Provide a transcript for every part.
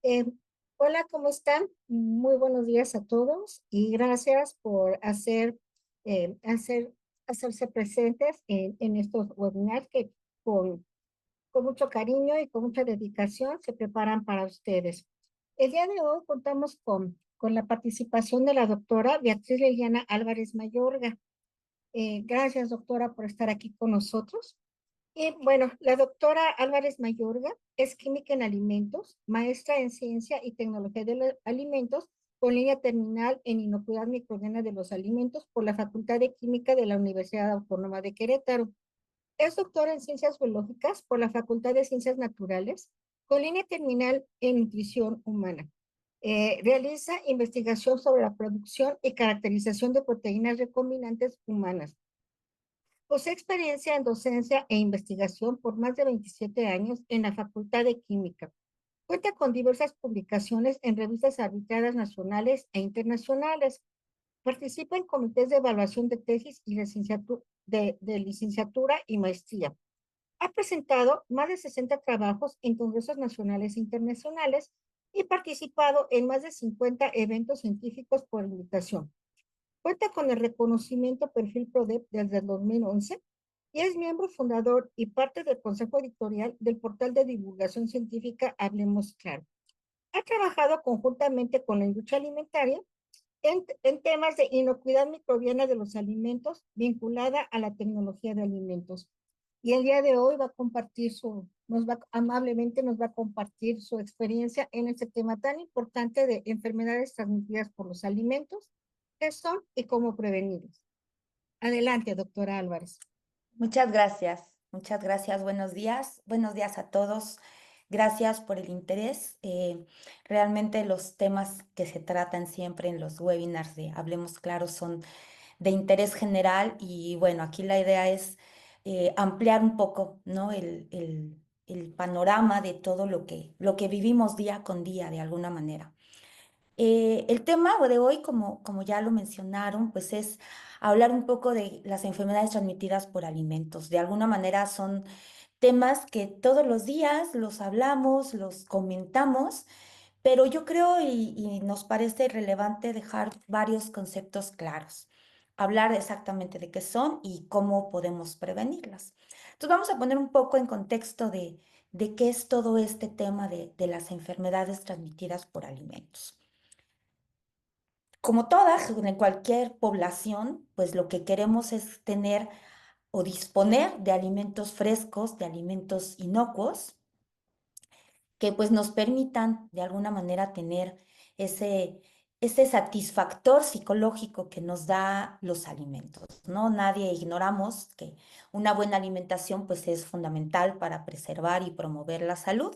Eh, Hola, ¿cómo están? Muy buenos días a todos y gracias por hacerse presentes en estos webinars que con, con mucho cariño y con mucha dedicación se preparan para ustedes. El día de hoy contamos con la participación de la doctora Beatriz Liliana Álvarez Mayorga. Gracias, doctora, por estar aquí con nosotros. Y bueno, la doctora Álvarez Mayorga es química en alimentos, maestra en ciencia y tecnología de los alimentos, con línea terminal en inocuidad microbiana de los alimentos por la Facultad de Química de la Universidad Autónoma de Querétaro. Es doctora en ciencias biológicas por la Facultad de Ciencias Naturales, con línea terminal en nutrición humana. Realiza investigación sobre la producción y caracterización de proteínas recombinantes humanas. Posee experiencia en docencia e investigación por más de 27 años en la Facultad de Química. Cuenta con diversas publicaciones en revistas arbitradas nacionales e internacionales. Participa en comités de evaluación de tesis y de licenciatura y maestría. Ha presentado más de 60 trabajos en congresos nacionales e internacionales y participado en más de 50 eventos científicos por invitación. Cuenta con el reconocimiento Perfil PRODEP desde el 2011 y es miembro fundador y parte del consejo editorial del portal de divulgación científica Hablemos Claro. Ha trabajado conjuntamente con la industria alimentaria en temas de inocuidad microbiana de los alimentos vinculada a la tecnología de alimentos. Y el día de hoy va a compartir amablemente nos va a compartir su experiencia en este tema tan importante de enfermedades transmitidas por los alimentos, qué son y cómo prevenirlos. Adelante, doctora Álvarez. Muchas gracias, muchas gracias. Buenos días a todos. Gracias por el interés. Realmente los temas que se tratan siempre en los webinars de Hablemos Claro son de interés general y bueno, aquí la idea es ampliar un poco, ¿no? El panorama de todo lo que vivimos día con día de alguna manera. El tema de hoy, como ya lo mencionaron, pues es hablar un poco de las enfermedades transmitidas por alimentos. De alguna manera son temas que todos los días los hablamos, los comentamos, pero yo creo y nos parece relevante dejar varios conceptos claros. Hablar exactamente de qué son y cómo podemos prevenirlas. Entonces vamos a poner un poco en contexto de qué es todo este tema de las enfermedades transmitidas por alimentos. Como todas, en cualquier población, pues lo que queremos es tener o disponer de alimentos frescos, de alimentos inocuos, que pues nos permitan de alguna manera tener ese, ese satisfactor psicológico que nos da los alimentos, ¿no? Nadie ignoramos que una buena alimentación pues es fundamental para preservar y promover la salud.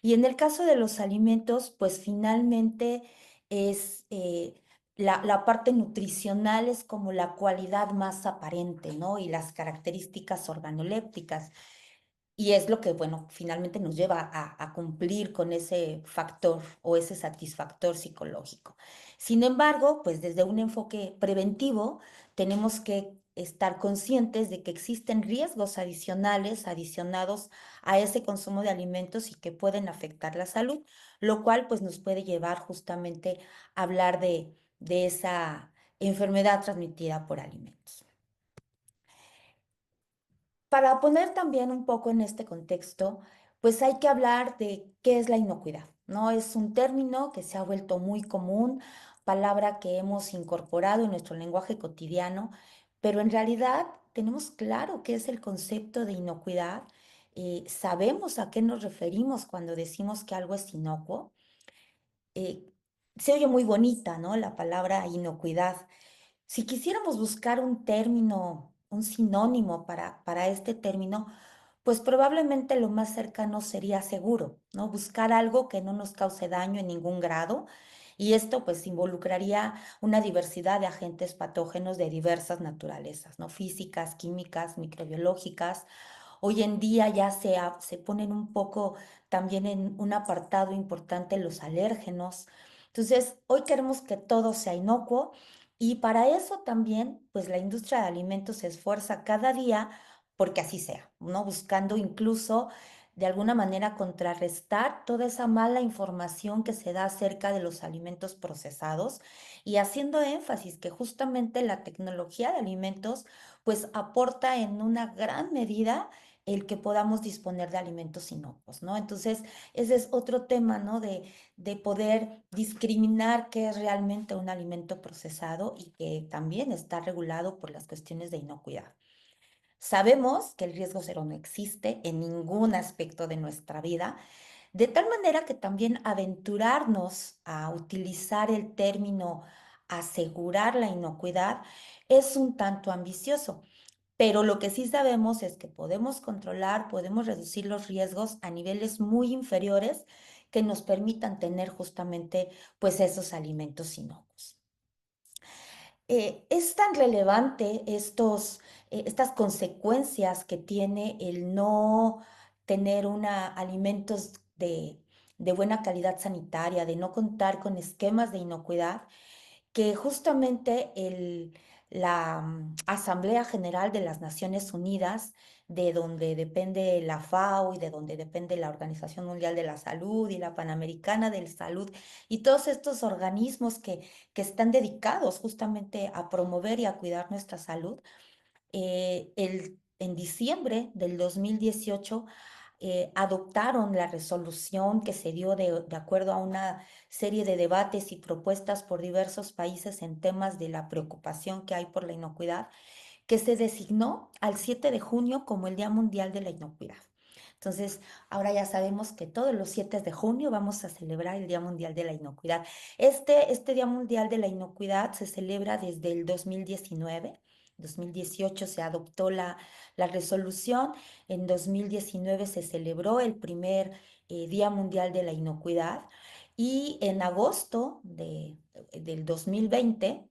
Y en el caso de los alimentos, pues finalmente es la parte nutricional es como la cualidad más aparente, ¿no? Y las características organolépticas. Y es lo que, bueno, finalmente nos lleva a cumplir con ese factor o ese satisfactor psicológico. Sin embargo, pues desde un enfoque preventivo, tenemos que estar conscientes de que existen riesgos adicionales adicionados a ese consumo de alimentos y que pueden afectar la salud, lo cual pues nos puede llevar justamente a hablar de esa enfermedad transmitida por alimentos. Para poner también un poco en este contexto, pues hay que hablar de qué es la inocuidad, ¿no? Es un término que se ha vuelto muy común, palabra que hemos incorporado en nuestro lenguaje cotidiano, pero en realidad tenemos claro qué es el concepto de inocuidad, sabemos a qué nos referimos cuando decimos que algo es inocuo. Eh, Se oye muy bonita, ¿no? La palabra inocuidad. Si quisiéramos buscar un término, un sinónimo para este término, pues probablemente lo más cercano sería seguro, ¿no? Buscar algo que no nos cause daño en ningún grado. Y esto pues involucraría una diversidad de agentes patógenos de diversas naturalezas, ¿no? Físicas, químicas, microbiológicas. Hoy en día ya se ponen un poco también en un apartado importante los alérgenos. Entonces, hoy queremos que todo sea inocuo y para eso también, pues la industria de alimentos se esfuerza cada día porque así sea, ¿no? Buscando incluso de alguna manera contrarrestar toda esa mala información que se da acerca de los alimentos procesados y haciendo énfasis que justamente la tecnología de alimentos pues aporta en una gran medida el que podamos disponer de alimentos inocuos, ¿no? Entonces, ese es otro tema, ¿no? De poder discriminar qué es realmente un alimento procesado y que también está regulado por las cuestiones de inocuidad. Sabemos que el riesgo cero no existe en ningún aspecto de nuestra vida, de tal manera que también aventurarnos a utilizar el término asegurar la inocuidad es un tanto ambicioso. Pero lo que sí sabemos es que podemos controlar, podemos reducir los riesgos a niveles muy inferiores que nos permitan tener justamente pues esos alimentos inocuos. Es tan relevante estas consecuencias que tiene el no tener alimentos de buena calidad sanitaria, de no contar con esquemas de inocuidad, que justamente la Asamblea General de las Naciones Unidas, de donde depende la FAO y de donde depende la Organización Mundial de la Salud y la Panamericana de la Salud, y todos estos organismos que están dedicados justamente a promover y a cuidar nuestra salud, en diciembre del 2018 adoptaron la resolución que se dio de acuerdo a una serie de debates y propuestas por diversos países en temas de la preocupación que hay por la inocuidad, que se designó al 7 de junio como el Día Mundial de la Inocuidad. Entonces, ahora ya sabemos que todos los 7 de junio vamos a celebrar el Día Mundial de la Inocuidad. Este Día Mundial de la Inocuidad se celebra desde el 2019. 2018 se adoptó la resolución, en 2019 se celebró el primer Día Mundial de la Inocuidad y en agosto del 2020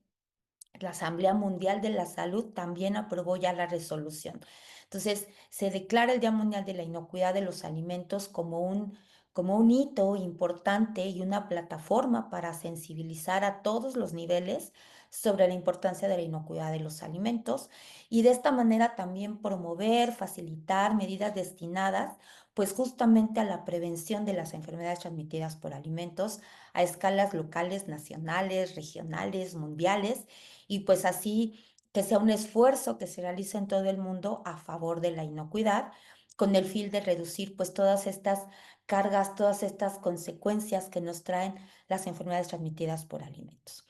la Asamblea Mundial de la Salud también aprobó ya la resolución. Entonces, se declara el Día Mundial de la Inocuidad de los Alimentos como un hito importante y una plataforma para sensibilizar a todos los niveles sobre la importancia de la inocuidad de los alimentos y de esta manera también promover, facilitar medidas destinadas pues justamente a la prevención de las enfermedades transmitidas por alimentos a escalas locales, nacionales, regionales, mundiales y pues así que sea un esfuerzo que se realice en todo el mundo a favor de la inocuidad, con el fin de reducir pues todas estas cargas, todas estas consecuencias que nos traen las enfermedades transmitidas por alimentos.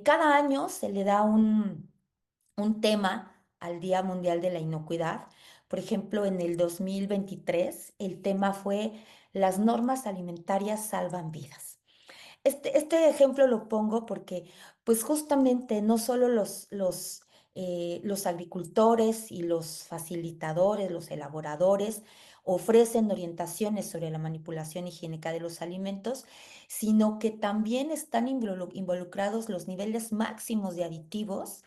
Cada año se le da un tema al Día Mundial de la Inocuidad. Por ejemplo, en el 2023 el tema fue las normas alimentarias salvan vidas. Este ejemplo lo pongo porque, pues justamente no solo los agricultores y los facilitadores, los elaboradores, ofrecen orientaciones sobre la manipulación higiénica de los alimentos, sino que también están involucrados los niveles máximos de aditivos,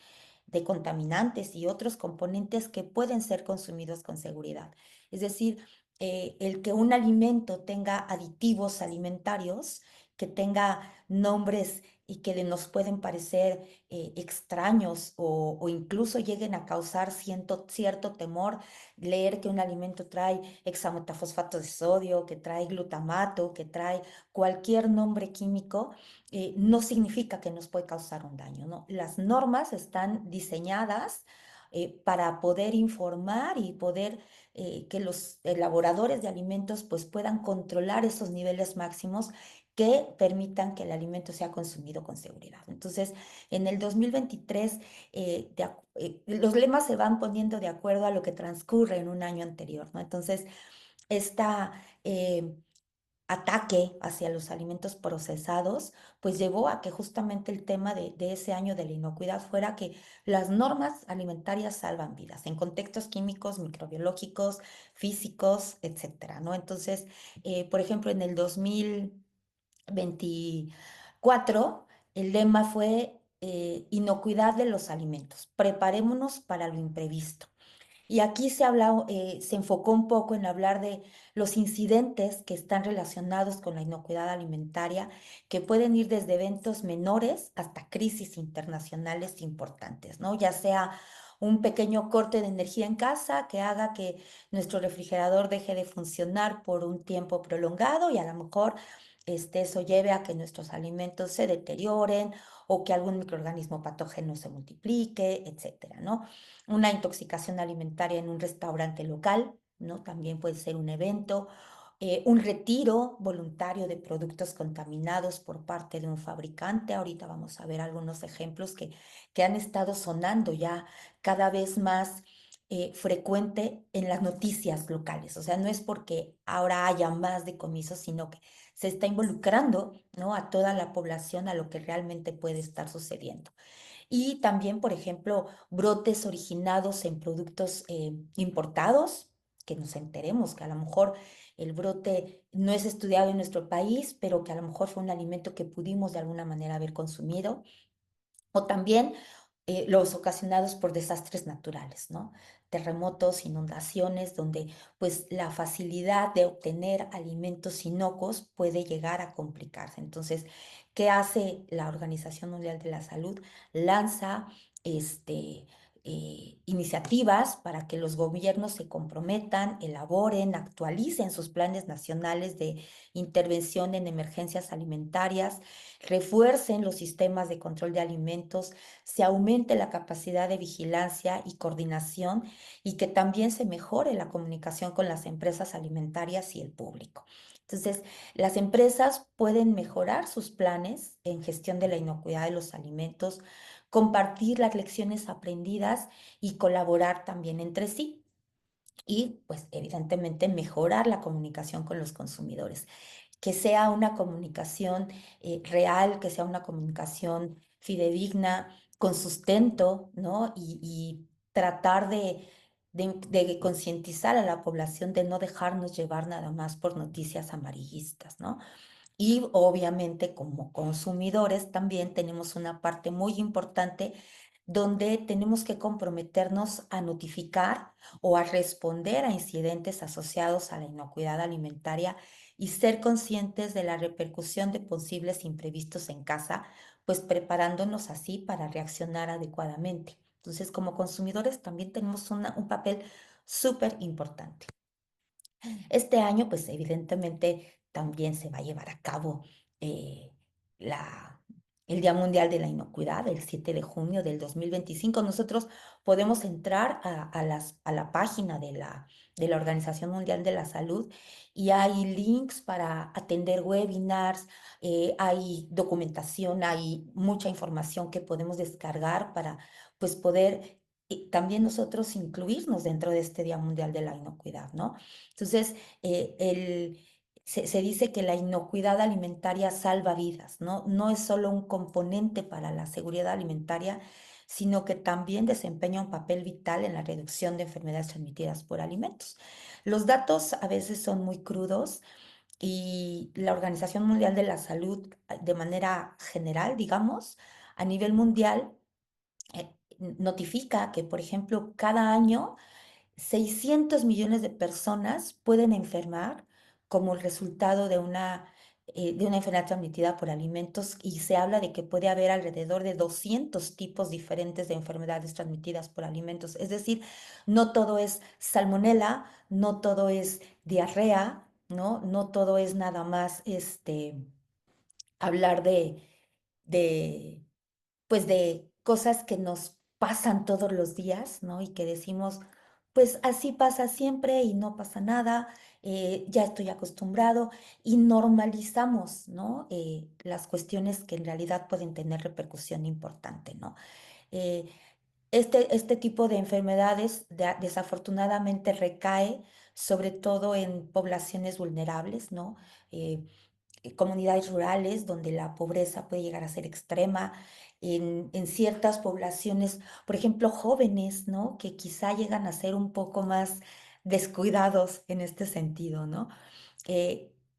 de contaminantes y otros componentes que pueden ser consumidos con seguridad. Es decir, el que un alimento tenga aditivos alimentarios, que tenga nombres y que nos pueden parecer extraños o incluso lleguen a causar cierto temor, leer que un alimento trae hexametafosfato de sodio, que trae glutamato, que trae cualquier nombre químico, no significa que nos puede causar un daño, ¿no? Las normas están diseñadas para poder informar y poder que los elaboradores de alimentos pues puedan controlar esos niveles máximos que permitan que el alimento sea consumido con seguridad. Entonces, en el 2023, los lemas se van poniendo de acuerdo a lo que transcurre en un año anterior, ¿no? Entonces, esta ataque hacia los alimentos procesados, pues llevó a que justamente el tema de ese año de la inocuidad fuera que las normas alimentarias salvan vidas en contextos químicos, microbiológicos, físicos, etcétera, ¿no? Entonces, por ejemplo, en el 2024, el lema fue inocuidad de los alimentos. Preparémonos para lo imprevisto. Y aquí se enfocó un poco en hablar de los incidentes que están relacionados con la inocuidad alimentaria, que pueden ir desde eventos menores hasta crisis internacionales importantes, ¿no? Ya sea un pequeño corte de energía en casa que haga que nuestro refrigerador deje de funcionar por un tiempo prolongado y a lo mejor eso lleve a que nuestros alimentos se deterioren o que algún microorganismo patógeno se multiplique, etcétera, ¿no? Una intoxicación alimentaria en un restaurante local, ¿no? También puede ser un evento. Un retiro voluntario de productos contaminados por parte de un fabricante. Ahorita vamos a ver algunos ejemplos que han estado sonando ya cada vez más frecuente en las noticias locales. O sea, no es porque ahora haya más decomisos, sino que se está involucrando, ¿no?, a toda la población a lo que realmente puede estar sucediendo. Y también, por ejemplo, brotes originados en productos importados, que nos enteremos que a lo mejor el brote no es estudiado en nuestro país, pero que a lo mejor fue un alimento que pudimos de alguna manera haber consumido. O también los ocasionados por desastres naturales, ¿no? Terremotos, inundaciones, donde pues la facilidad de obtener alimentos inocuos puede llegar a complicarse. Entonces, ¿qué hace la Organización Mundial de la Salud? Lanza este, iniciativas para que los gobiernos se comprometan, elaboren, actualicen sus planes nacionales de intervención en emergencias alimentarias, refuercen los sistemas de control de alimentos, se aumente la capacidad de vigilancia y coordinación y que también se mejore la comunicación con las empresas alimentarias y el público. Entonces, las empresas pueden mejorar sus planes en gestión de la inocuidad de los alimentos, compartir las lecciones aprendidas y colaborar también entre sí. Y, pues, evidentemente, mejorar la comunicación con los consumidores, que sea una comunicación real, que sea una comunicación fidedigna, con sustento, ¿no? Y tratar de concientizar a la población de no dejarnos llevar nada más por noticias amarillistas, ¿no? Y obviamente como consumidores también tenemos una parte muy importante donde tenemos que comprometernos a notificar o a responder a incidentes asociados a la inocuidad alimentaria y ser conscientes de la repercusión de posibles imprevistos en casa, pues preparándonos así para reaccionar adecuadamente. Entonces, como consumidores también tenemos un papel súper importante. Este año, pues evidentemente también se va a llevar a cabo eh, la, el Día Mundial de la Inocuidad, el 7 de junio del 2025. Nosotros podemos entrar a la página de la Organización Mundial de la Salud y hay links para atender webinars, hay documentación, hay mucha información que podemos descargar para pues poder también nosotros incluirnos dentro de este Día Mundial de la Inocuidad, ¿no? Entonces, se dice que la inocuidad alimentaria salva vidas, ¿no? No es solo un componente para la seguridad alimentaria, sino que también desempeña un papel vital en la reducción de enfermedades transmitidas por alimentos. Los datos a veces son muy crudos y la Organización Mundial de la Salud, de manera general, digamos, a nivel mundial, notifica que, por ejemplo, cada año 600 millones de personas pueden enfermar como el resultado de una enfermedad transmitida por alimentos y se habla de que puede haber alrededor de 200 tipos diferentes de enfermedades transmitidas por alimentos. Es decir, no todo es salmonela, no todo es diarrea, ¿no? No todo es nada más hablar de pues de cosas que nos pasan todos los días, ¿no? Y que decimos, pues así pasa siempre y no pasa nada, ya estoy acostumbrado y normalizamos, ¿no? Las cuestiones que en realidad pueden tener repercusión importante, ¿no? Eh, este tipo de enfermedades desafortunadamente recae sobre todo en poblaciones vulnerables, ¿no? Eh, comunidades rurales donde la pobreza puede llegar a ser extrema, en ciertas poblaciones, por ejemplo, jóvenes, ¿no? Que quizá llegan a ser un poco más descuidados en este sentido, ¿no?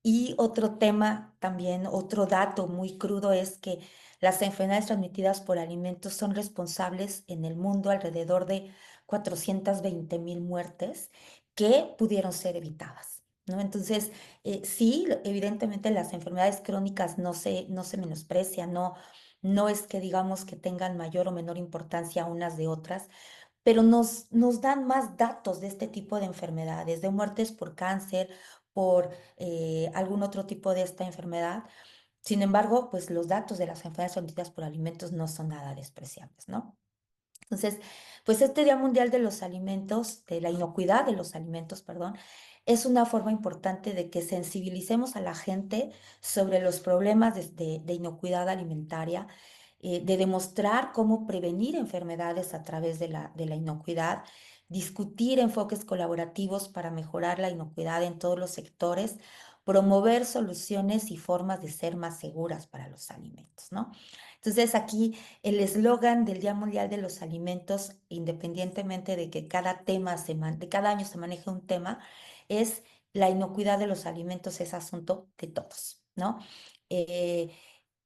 Y otro tema también, otro dato muy crudo es que las enfermedades transmitidas por alimentos son responsables en el mundo alrededor de 420,000 muertes que pudieron ser evitadas, ¿no? Entonces, sí, evidentemente las enfermedades crónicas no se menosprecian, no es que digamos que tengan mayor o menor importancia unas de otras, pero nos dan más datos de este tipo de enfermedades, de muertes por cáncer, por algún otro tipo de esta enfermedad. Sin embargo, pues los datos de las enfermedades transmitidas por alimentos no son nada despreciables, ¿no? Entonces, pues este Día Mundial de los Alimentos, de la inocuidad de los alimentos, perdón, es una forma importante de que sensibilicemos a la gente sobre los problemas de inocuidad alimentaria, de demostrar cómo prevenir enfermedades a través de la inocuidad, discutir enfoques colaborativos para mejorar la inocuidad en todos los sectores, promover soluciones y formas de ser más seguras para los alimentos, ¿no? Entonces aquí el eslogan del Día Mundial de los Alimentos, independientemente de que cada tema de cada año se maneje un tema, es la inocuidad de los alimentos es asunto de todos, ¿no?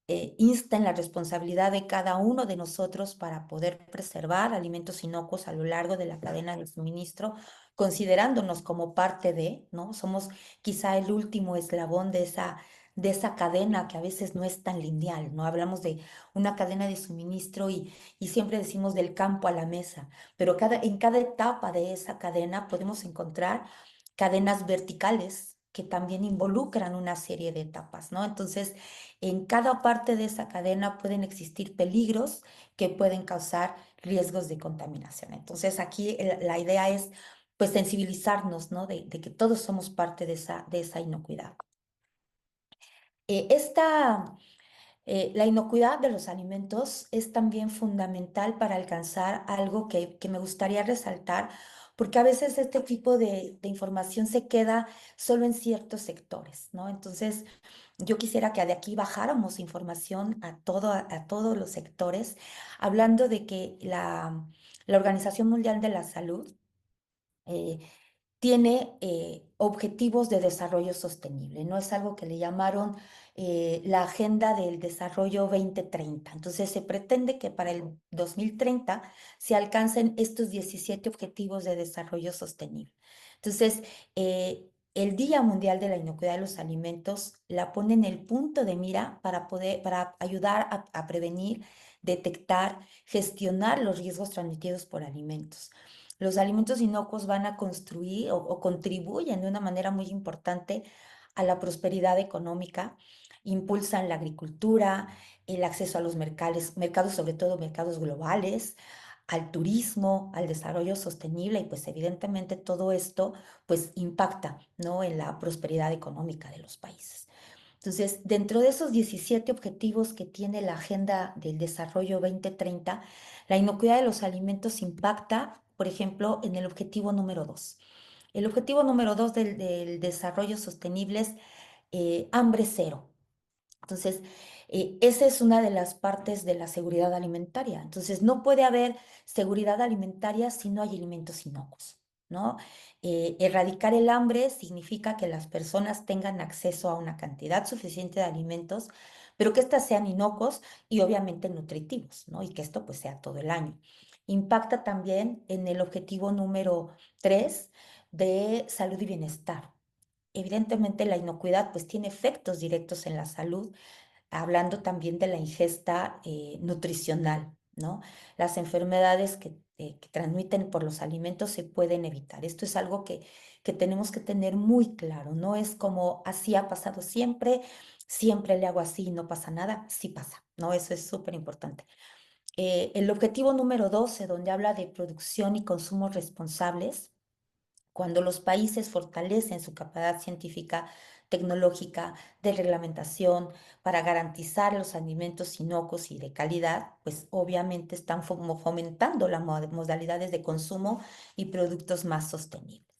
Eh, insta en la responsabilidad de cada uno de nosotros para poder preservar alimentos inocuos a lo largo de la cadena de suministro, considerándonos como parte de, ¿no? Somos quizá el último eslabón de esa cadena que a veces no es tan lineal, ¿no? Hablamos de una cadena de suministro y siempre decimos del campo a la mesa, pero en cada etapa de esa cadena podemos encontrar cadenas verticales que también involucran una serie de etapas, ¿no? Entonces, en cada parte de esa cadena pueden existir peligros que pueden causar riesgos de contaminación. Entonces, aquí la idea es, pues, sensibilizarnos, ¿no? De que todos somos parte de esa inocuidad. Esta la inocuidad de los alimentos es también fundamental para alcanzar algo que me gustaría resaltar, porque a veces este tipo de información se queda solo en ciertos sectores, ¿no? Entonces, yo quisiera que de aquí bajáramos información a todos los sectores, hablando de que la Organización Mundial de la Salud eh, tiene objetivos de desarrollo sostenible, ¿no? Es algo que le llamaron la Agenda del Desarrollo 2030. Entonces, se pretende que para el 2030 se alcancen estos 17 objetivos de desarrollo sostenible. Entonces, el Día Mundial de la Inocuidad de los Alimentos la pone en el punto de mira para ayudar a prevenir, detectar, gestionar los riesgos transmitidos por alimentos. Los alimentos inocuos van a construir o contribuyen de una manera muy importante a la prosperidad económica, impulsan la agricultura, el acceso a los mercados, sobre todo mercados globales, al turismo, al desarrollo sostenible y pues evidentemente todo esto pues impacta, ¿no? En la prosperidad económica de los países. Entonces, dentro de esos 17 objetivos que tiene la Agenda del Desarrollo 2030, la inocuidad de los alimentos impacta, por ejemplo, en el objetivo número 2. El objetivo número 2 del desarrollo sostenible es hambre cero. Entonces, esa es una de las partes de la seguridad alimentaria. Entonces, no puede haber seguridad alimentaria si no hay alimentos inocuos, ¿no? Erradicar el hambre significa que las personas tengan acceso a una cantidad suficiente de alimentos, pero que éstas sean inocuos y obviamente nutritivos, ¿no? Y que esto pues sea todo el año. Impacta también en el objetivo número 3 de salud y bienestar. Evidentemente la inocuidad pues tiene efectos directos en la salud, hablando también de la ingesta nutricional, ¿no? Las enfermedades que transmiten por los alimentos se pueden evitar. Esto es algo que tenemos que tener muy claro. No es como así ha pasado siempre, siempre le hago así y no pasa nada. Sí pasa, ¿no? Eso es súper importante. El objetivo número 12, donde habla de producción y consumo responsables, cuando los países fortalecen su capacidad científica, tecnológica, de reglamentación para garantizar los alimentos inocuos y de calidad, pues obviamente están fomentando las modalidades de consumo y productos más sostenibles.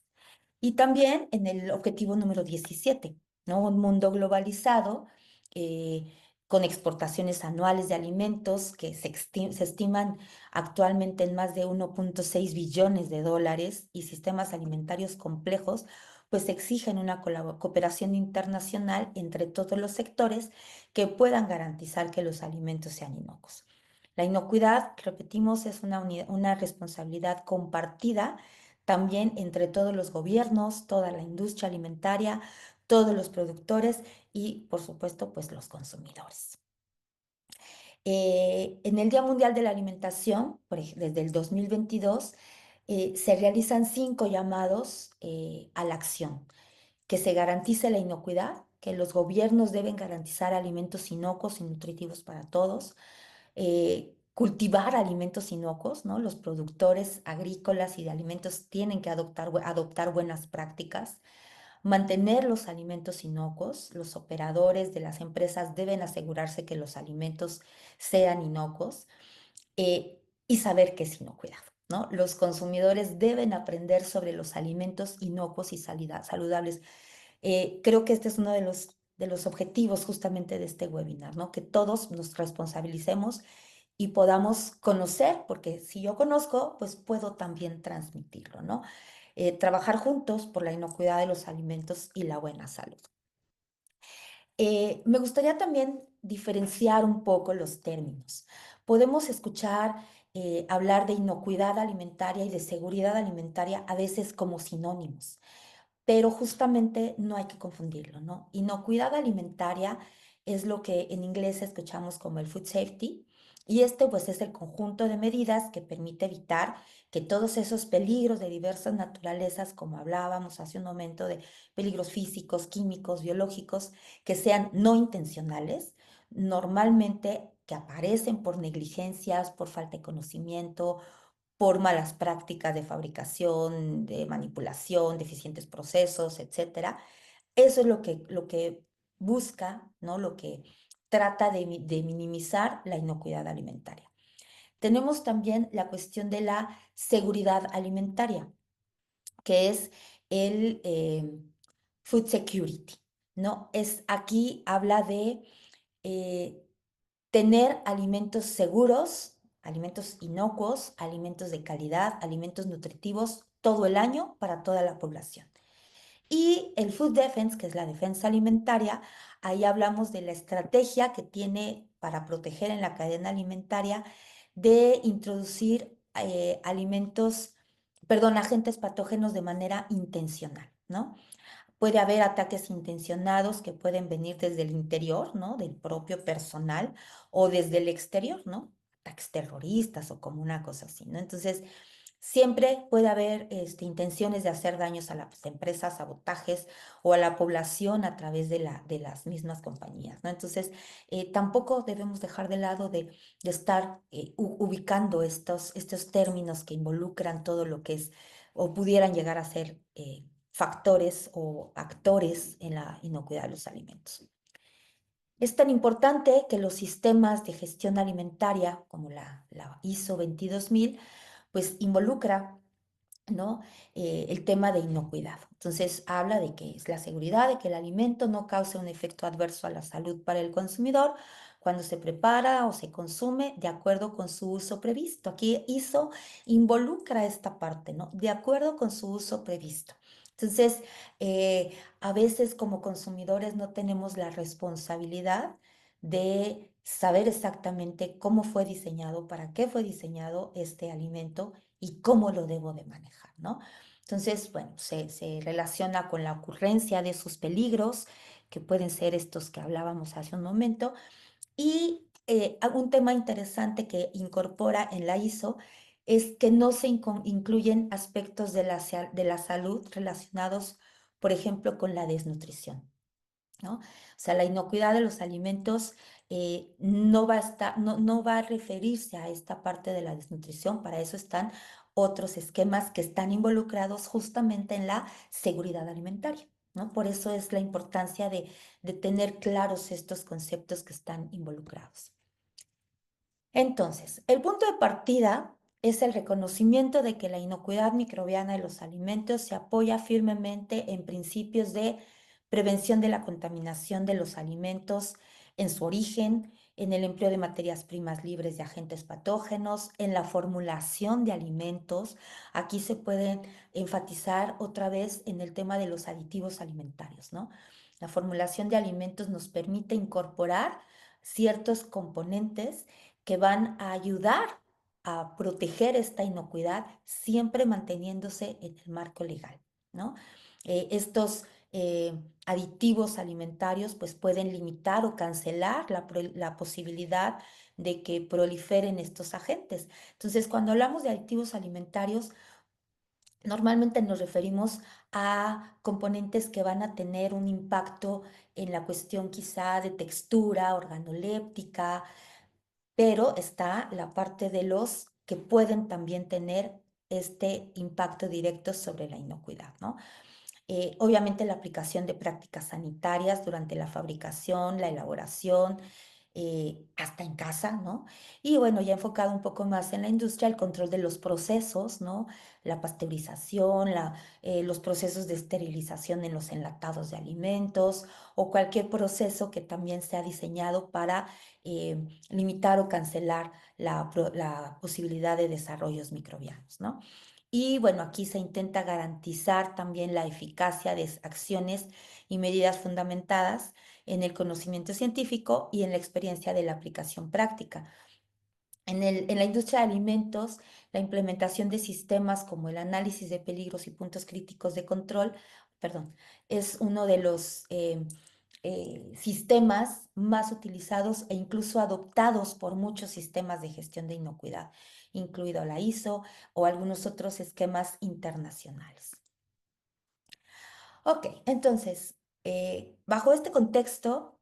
Y también en el objetivo número 17, ¿no? Un mundo globalizado eh, con exportaciones anuales de alimentos que se estiman actualmente en más de 1,6 billones de dólares y sistemas alimentarios complejos, pues exigen una cooperación internacional entre todos los sectores que puedan garantizar que los alimentos sean inocuos. La inocuidad, repetimos, es una responsabilidad compartida también entre todos los gobiernos, toda la industria alimentaria, todos los productores y, por supuesto, pues los consumidores. En el Día Mundial de la Alimentación, desde el 2022, se realizan 5 llamados a la acción: que se garantice la inocuidad, que los gobiernos deben garantizar alimentos inocuos y nutritivos para todos, cultivar alimentos inocuos, ¿no? Los productores agrícolas y de alimentos tienen que adoptar buenas prácticas, mantener los alimentos inocuos, los operadores de las empresas deben asegurarse que los alimentos sean inocuos, y saber qué es inocuidad, ¿no? Los consumidores deben aprender sobre los alimentos inocuos y saludables. Creo que este es uno de los objetivos justamente de este webinar, ¿no? Que todos nos responsabilicemos y podamos conocer, porque si yo conozco, pues puedo también transmitirlo, ¿no? Trabajar juntos por la inocuidad de los alimentos y la buena salud. Me gustaría también diferenciar un poco los términos. Podemos escuchar hablar de inocuidad alimentaria y de seguridad alimentaria a veces como sinónimos, pero justamente no hay que confundirlo, ¿no? Inocuidad alimentaria es lo que en inglés escuchamos como el food safety, y este pues es el conjunto de medidas que permite evitar que todos esos peligros de diversas naturalezas, como hablábamos hace un momento, de peligros físicos, químicos, biológicos, que sean no intencionales, normalmente que aparecen por negligencias, por falta de conocimiento, por malas prácticas de fabricación, de manipulación, deficientes procesos, etcétera. Eso es lo que busca, ¿no? Lo que trata de minimizar la inocuidad alimentaria. Tenemos también la cuestión de la seguridad alimentaria, que es el food security, ¿no? Aquí habla de eh, tener alimentos seguros, alimentos inocuos, alimentos de calidad, alimentos nutritivos todo el año para toda la población. Y el Food Defense, que es la defensa alimentaria, ahí hablamos de la estrategia que tiene para proteger en la cadena alimentaria de introducir agentes patógenos de manera intencional, ¿no? Puede haber ataques intencionados que pueden venir desde el interior, ¿no? Del propio personal, o desde el exterior, ¿no? Ataques terroristas o como una cosa así, ¿no? Entonces, siempre puede haber intenciones de hacer daños a las empresas, sabotajes o a la población a través de las mismas compañías, ¿no? Entonces, tampoco debemos dejar de lado de estar ubicando estos términos que involucran todo lo que es o pudieran llegar a ser factores o actores en la inocuidad de los alimentos. Es tan importante que los sistemas de gestión alimentaria, como la ISO 22000, pues involucra, ¿no? El tema de inocuidad. Entonces, habla de que es la seguridad de que el alimento no cause un efecto adverso a la salud para el consumidor cuando se prepara o se consume de acuerdo con su uso previsto. Aquí ISO involucra esta parte, ¿no? De acuerdo con su uso previsto. Entonces, a veces como consumidores no tenemos la responsabilidad de saber exactamente cómo fue diseñado, para qué fue diseñado este alimento y cómo lo debo de manejar, ¿no? Entonces, bueno, se relaciona con la ocurrencia de sus peligros, que pueden ser estos que hablábamos hace un momento, y un tema interesante que incorpora en la ISO es que no se incluyen aspectos de la salud relacionados, por ejemplo, con la desnutrición, ¿no? O sea, la inocuidad de los alimentos no va a no va a referirse a esta parte de la desnutrición. Para eso están otros esquemas que están involucrados justamente en la seguridad alimentaria, ¿no? Por eso es la importancia de tener claros estos conceptos que están involucrados. Entonces, el punto de partida es el reconocimiento de que la inocuidad microbiana de los alimentos se apoya firmemente en principios de prevención de la contaminación de los alimentos en su origen, en el empleo de materias primas libres de agentes patógenos, en la formulación de alimentos. Aquí se puede enfatizar otra vez en el tema de los aditivos alimentarios, ¿no? La formulación de alimentos nos permite incorporar ciertos componentes que van a ayudar a proteger esta inocuidad, siempre manteniéndose en el marco legal, ¿no? Estos aditivos alimentarios pues pueden limitar o cancelar la posibilidad de que proliferen estos agentes. Entonces, cuando hablamos de aditivos alimentarios, normalmente nos referimos a componentes que van a tener un impacto en la cuestión quizá de textura organoléptica, pero está la parte de los que pueden también tener este impacto directo sobre la inocuidad, ¿no? Obviamente la aplicación de prácticas sanitarias durante la fabricación, la elaboración, hasta en casa, ¿no? Y bueno, ya enfocado un poco más en la industria, el control de los procesos, ¿no? La pasteurización, los procesos de esterilización en los enlatados de alimentos o cualquier proceso que también sea diseñado para limitar o cancelar la posibilidad de desarrollos microbianos, ¿no? Y bueno, aquí se intenta garantizar también la eficacia de acciones y medidas fundamentadas en el conocimiento científico y en la experiencia de la aplicación práctica. En la industria de alimentos, la implementación de sistemas como el análisis de peligros y puntos críticos de control, perdón, es uno de los sistemas más utilizados e incluso adoptados por muchos sistemas de gestión de inocuidad, incluido la ISO o algunos otros esquemas internacionales. Ok, entonces, bajo este contexto,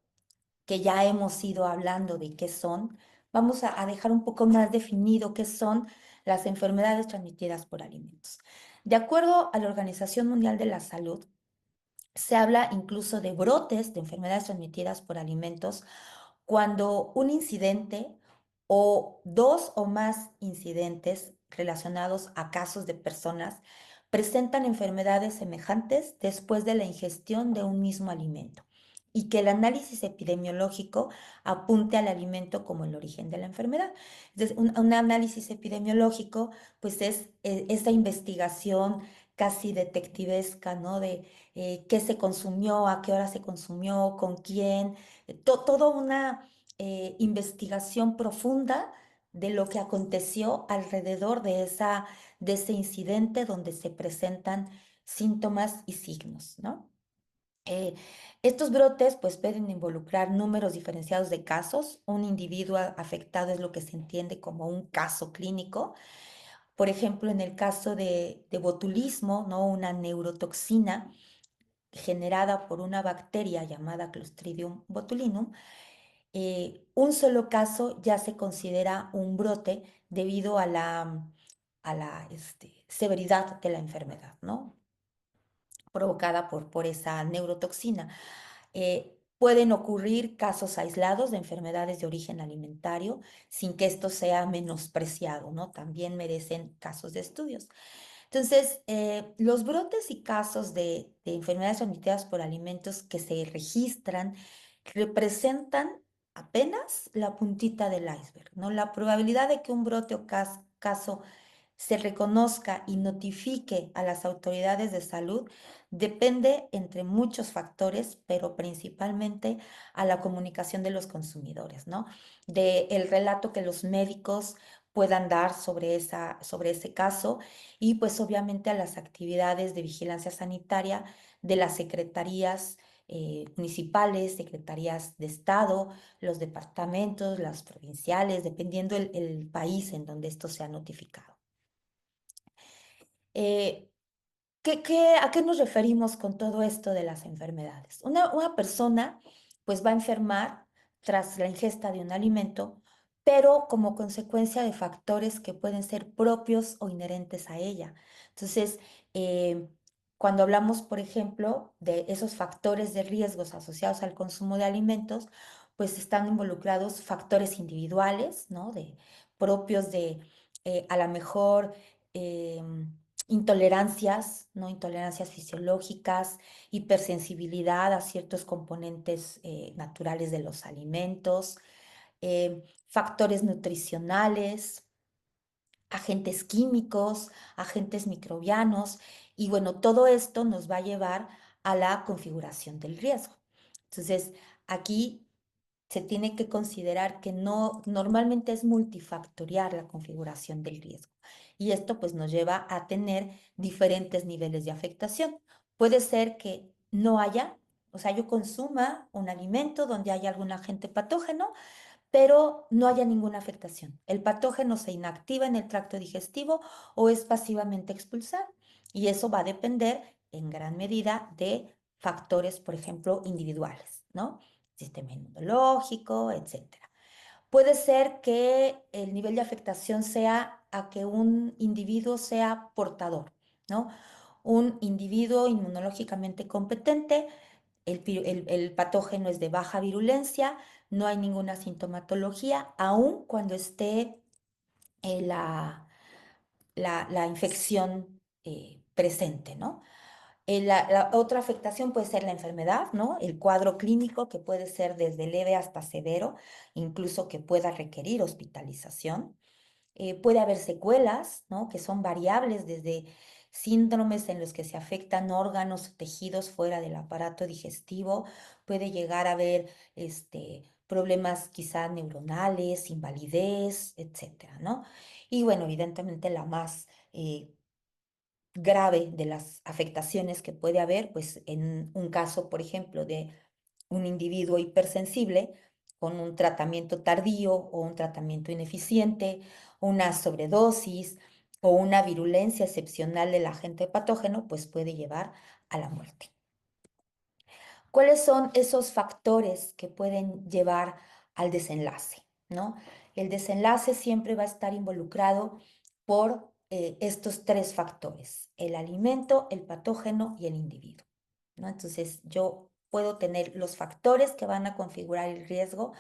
que ya hemos ido hablando de qué son, vamos a dejar un poco más definido qué son las enfermedades transmitidas por alimentos. De acuerdo a la Organización Mundial de la Salud, se habla incluso de brotes de enfermedades transmitidas por alimentos cuando un incidente o dos o más incidentes relacionados a casos de personas presentan enfermedades semejantes después de la ingestión de un mismo alimento y que el análisis epidemiológico apunte al alimento como el origen de la enfermedad. Entonces, un análisis epidemiológico, pues es esa investigación casi detectivesca, ¿no? De qué se consumió, a qué hora se consumió, con quién, toda una investigación profunda de lo que aconteció alrededor de ese incidente donde se presentan síntomas y signos, ¿no? Eh, Estos brotes pues pueden involucrar números diferenciados de casos. Un individuo afectado es lo que se entiende como un caso clínico. Por ejemplo, en el caso de botulismo, ¿no? Una neurotoxina generada por una bacteria llamada Clostridium botulinum, un solo caso ya se considera un brote debido a la severidad de la enfermedad, ¿no? Provocada por esa neurotoxina. Pueden ocurrir casos aislados de enfermedades de origen alimentario sin que esto sea menospreciado, ¿no? También merecen casos de estudios. Entonces, los brotes y casos de enfermedades transmitidas por alimentos que se registran representan apenas la puntita del iceberg, ¿no? La probabilidad de que un brote o caso se reconozca y notifique a las autoridades de salud depende entre muchos factores, pero principalmente a la comunicación de los consumidores, ¿no? De el relato que los médicos puedan dar sobre ese caso y pues obviamente a las actividades de vigilancia sanitaria de las secretarías municipales, secretarías de Estado, los departamentos, las provinciales, dependiendo el país en donde esto sea notificado. Eh, a qué nos referimos con todo esto de las enfermedades? Una persona pues va a enfermar tras la ingesta de un alimento, pero como consecuencia de factores que pueden ser propios o inherentes a ella. Entonces, eh, cuando hablamos, por ejemplo, de esos factores de riesgos asociados al consumo de alimentos, pues están involucrados factores individuales, ¿no? Propios de, a lo mejor, intolerancias, ¿no? Intolerancias fisiológicas, hipersensibilidad a ciertos componentes naturales de los alimentos, factores nutricionales, agentes químicos, agentes microbianos, y bueno, todo esto nos va a llevar a la configuración del riesgo. Entonces, aquí se tiene que considerar que no, normalmente es multifactorial la configuración del riesgo. Y esto pues nos lleva a tener diferentes niveles de afectación. Puede ser que no haya, o sea, yo consuma un alimento donde haya algún agente patógeno, pero no haya ninguna afectación. El patógeno se inactiva en el tracto digestivo o es pasivamente expulsado. Y eso va a depender en gran medida de factores, por ejemplo, individuales, ¿no? Sistema inmunológico, etcétera. Puede ser que el nivel de afectación sea a que un individuo sea portador, ¿no? Un individuo inmunológicamente competente, el patógeno es de baja virulencia, no hay ninguna sintomatología, aun cuando esté la infección presente, ¿no? La otra afectación puede ser la enfermedad, ¿no? El cuadro clínico que puede ser desde leve hasta severo, incluso que pueda requerir hospitalización. Puede haber secuelas, ¿no? Que son variables desde síndromes en los que se afectan órganos o tejidos fuera del aparato digestivo. Puede llegar a haber problemas quizá neuronales, invalidez, etcétera, ¿no? Y bueno, evidentemente la más grave de las afectaciones que puede haber, pues en un caso, por ejemplo, de un individuo hipersensible con un tratamiento tardío o un tratamiento ineficiente, una sobredosis o una virulencia excepcional del agente patógeno, pues puede llevar a la muerte. ¿Cuáles son esos factores que pueden llevar al desenlace? ¿No? El desenlace siempre va a estar involucrado por estos tres factores: el alimento, el patógeno y el individuo, ¿no? Entonces, yo puedo tener los factores que van a configurar el riesgo,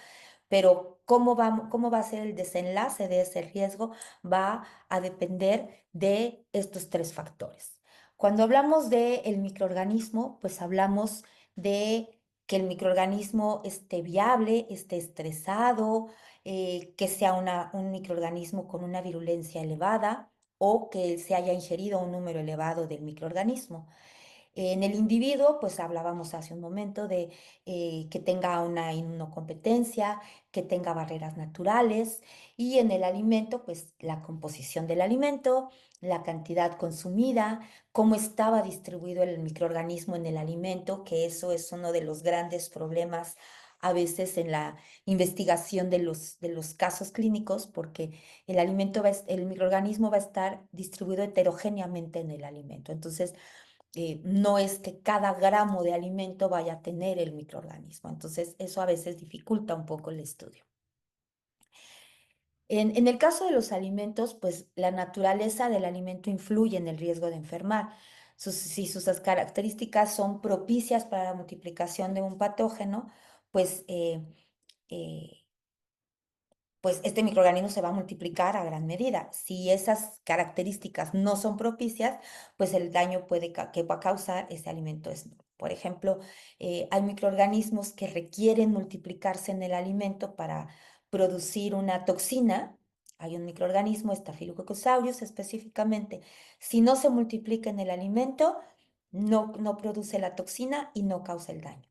pero cómo va a ser el desenlace de ese riesgo va a depender de estos tres factores. Cuando hablamos del microorganismo, pues hablamos de que el microorganismo esté viable, esté estresado, que sea un microorganismo con una virulencia elevada o que se haya ingerido un número elevado del microorganismo. En el individuo, pues hablábamos hace un momento de que tenga una inmunocompetencia, que tenga barreras naturales, y en el alimento, pues la composición del alimento, la cantidad consumida, cómo estaba distribuido el microorganismo en el alimento, que eso es uno de los grandes problemas a veces en la investigación de los casos clínicos, porque el microorganismo va a estar distribuido heterogéneamente en el alimento. Entonces, no es que cada gramo de alimento vaya a tener el microorganismo. Entonces, eso a veces dificulta un poco el estudio. En el caso de los alimentos, pues la naturaleza del alimento influye en el riesgo de enfermar. Si sus características son propicias para la multiplicación de un patógeno, pues eh, pues este microorganismo se va a multiplicar a gran medida. Si esas características no son propicias, pues el daño que va a causar ese alimento es nulo. Por ejemplo, hay microorganismos que requieren multiplicarse en el alimento para producir una toxina. Hay un microorganismo, Staphylococcus aureus específicamente. Si no se multiplica en el alimento, no produce la toxina y no causa el daño.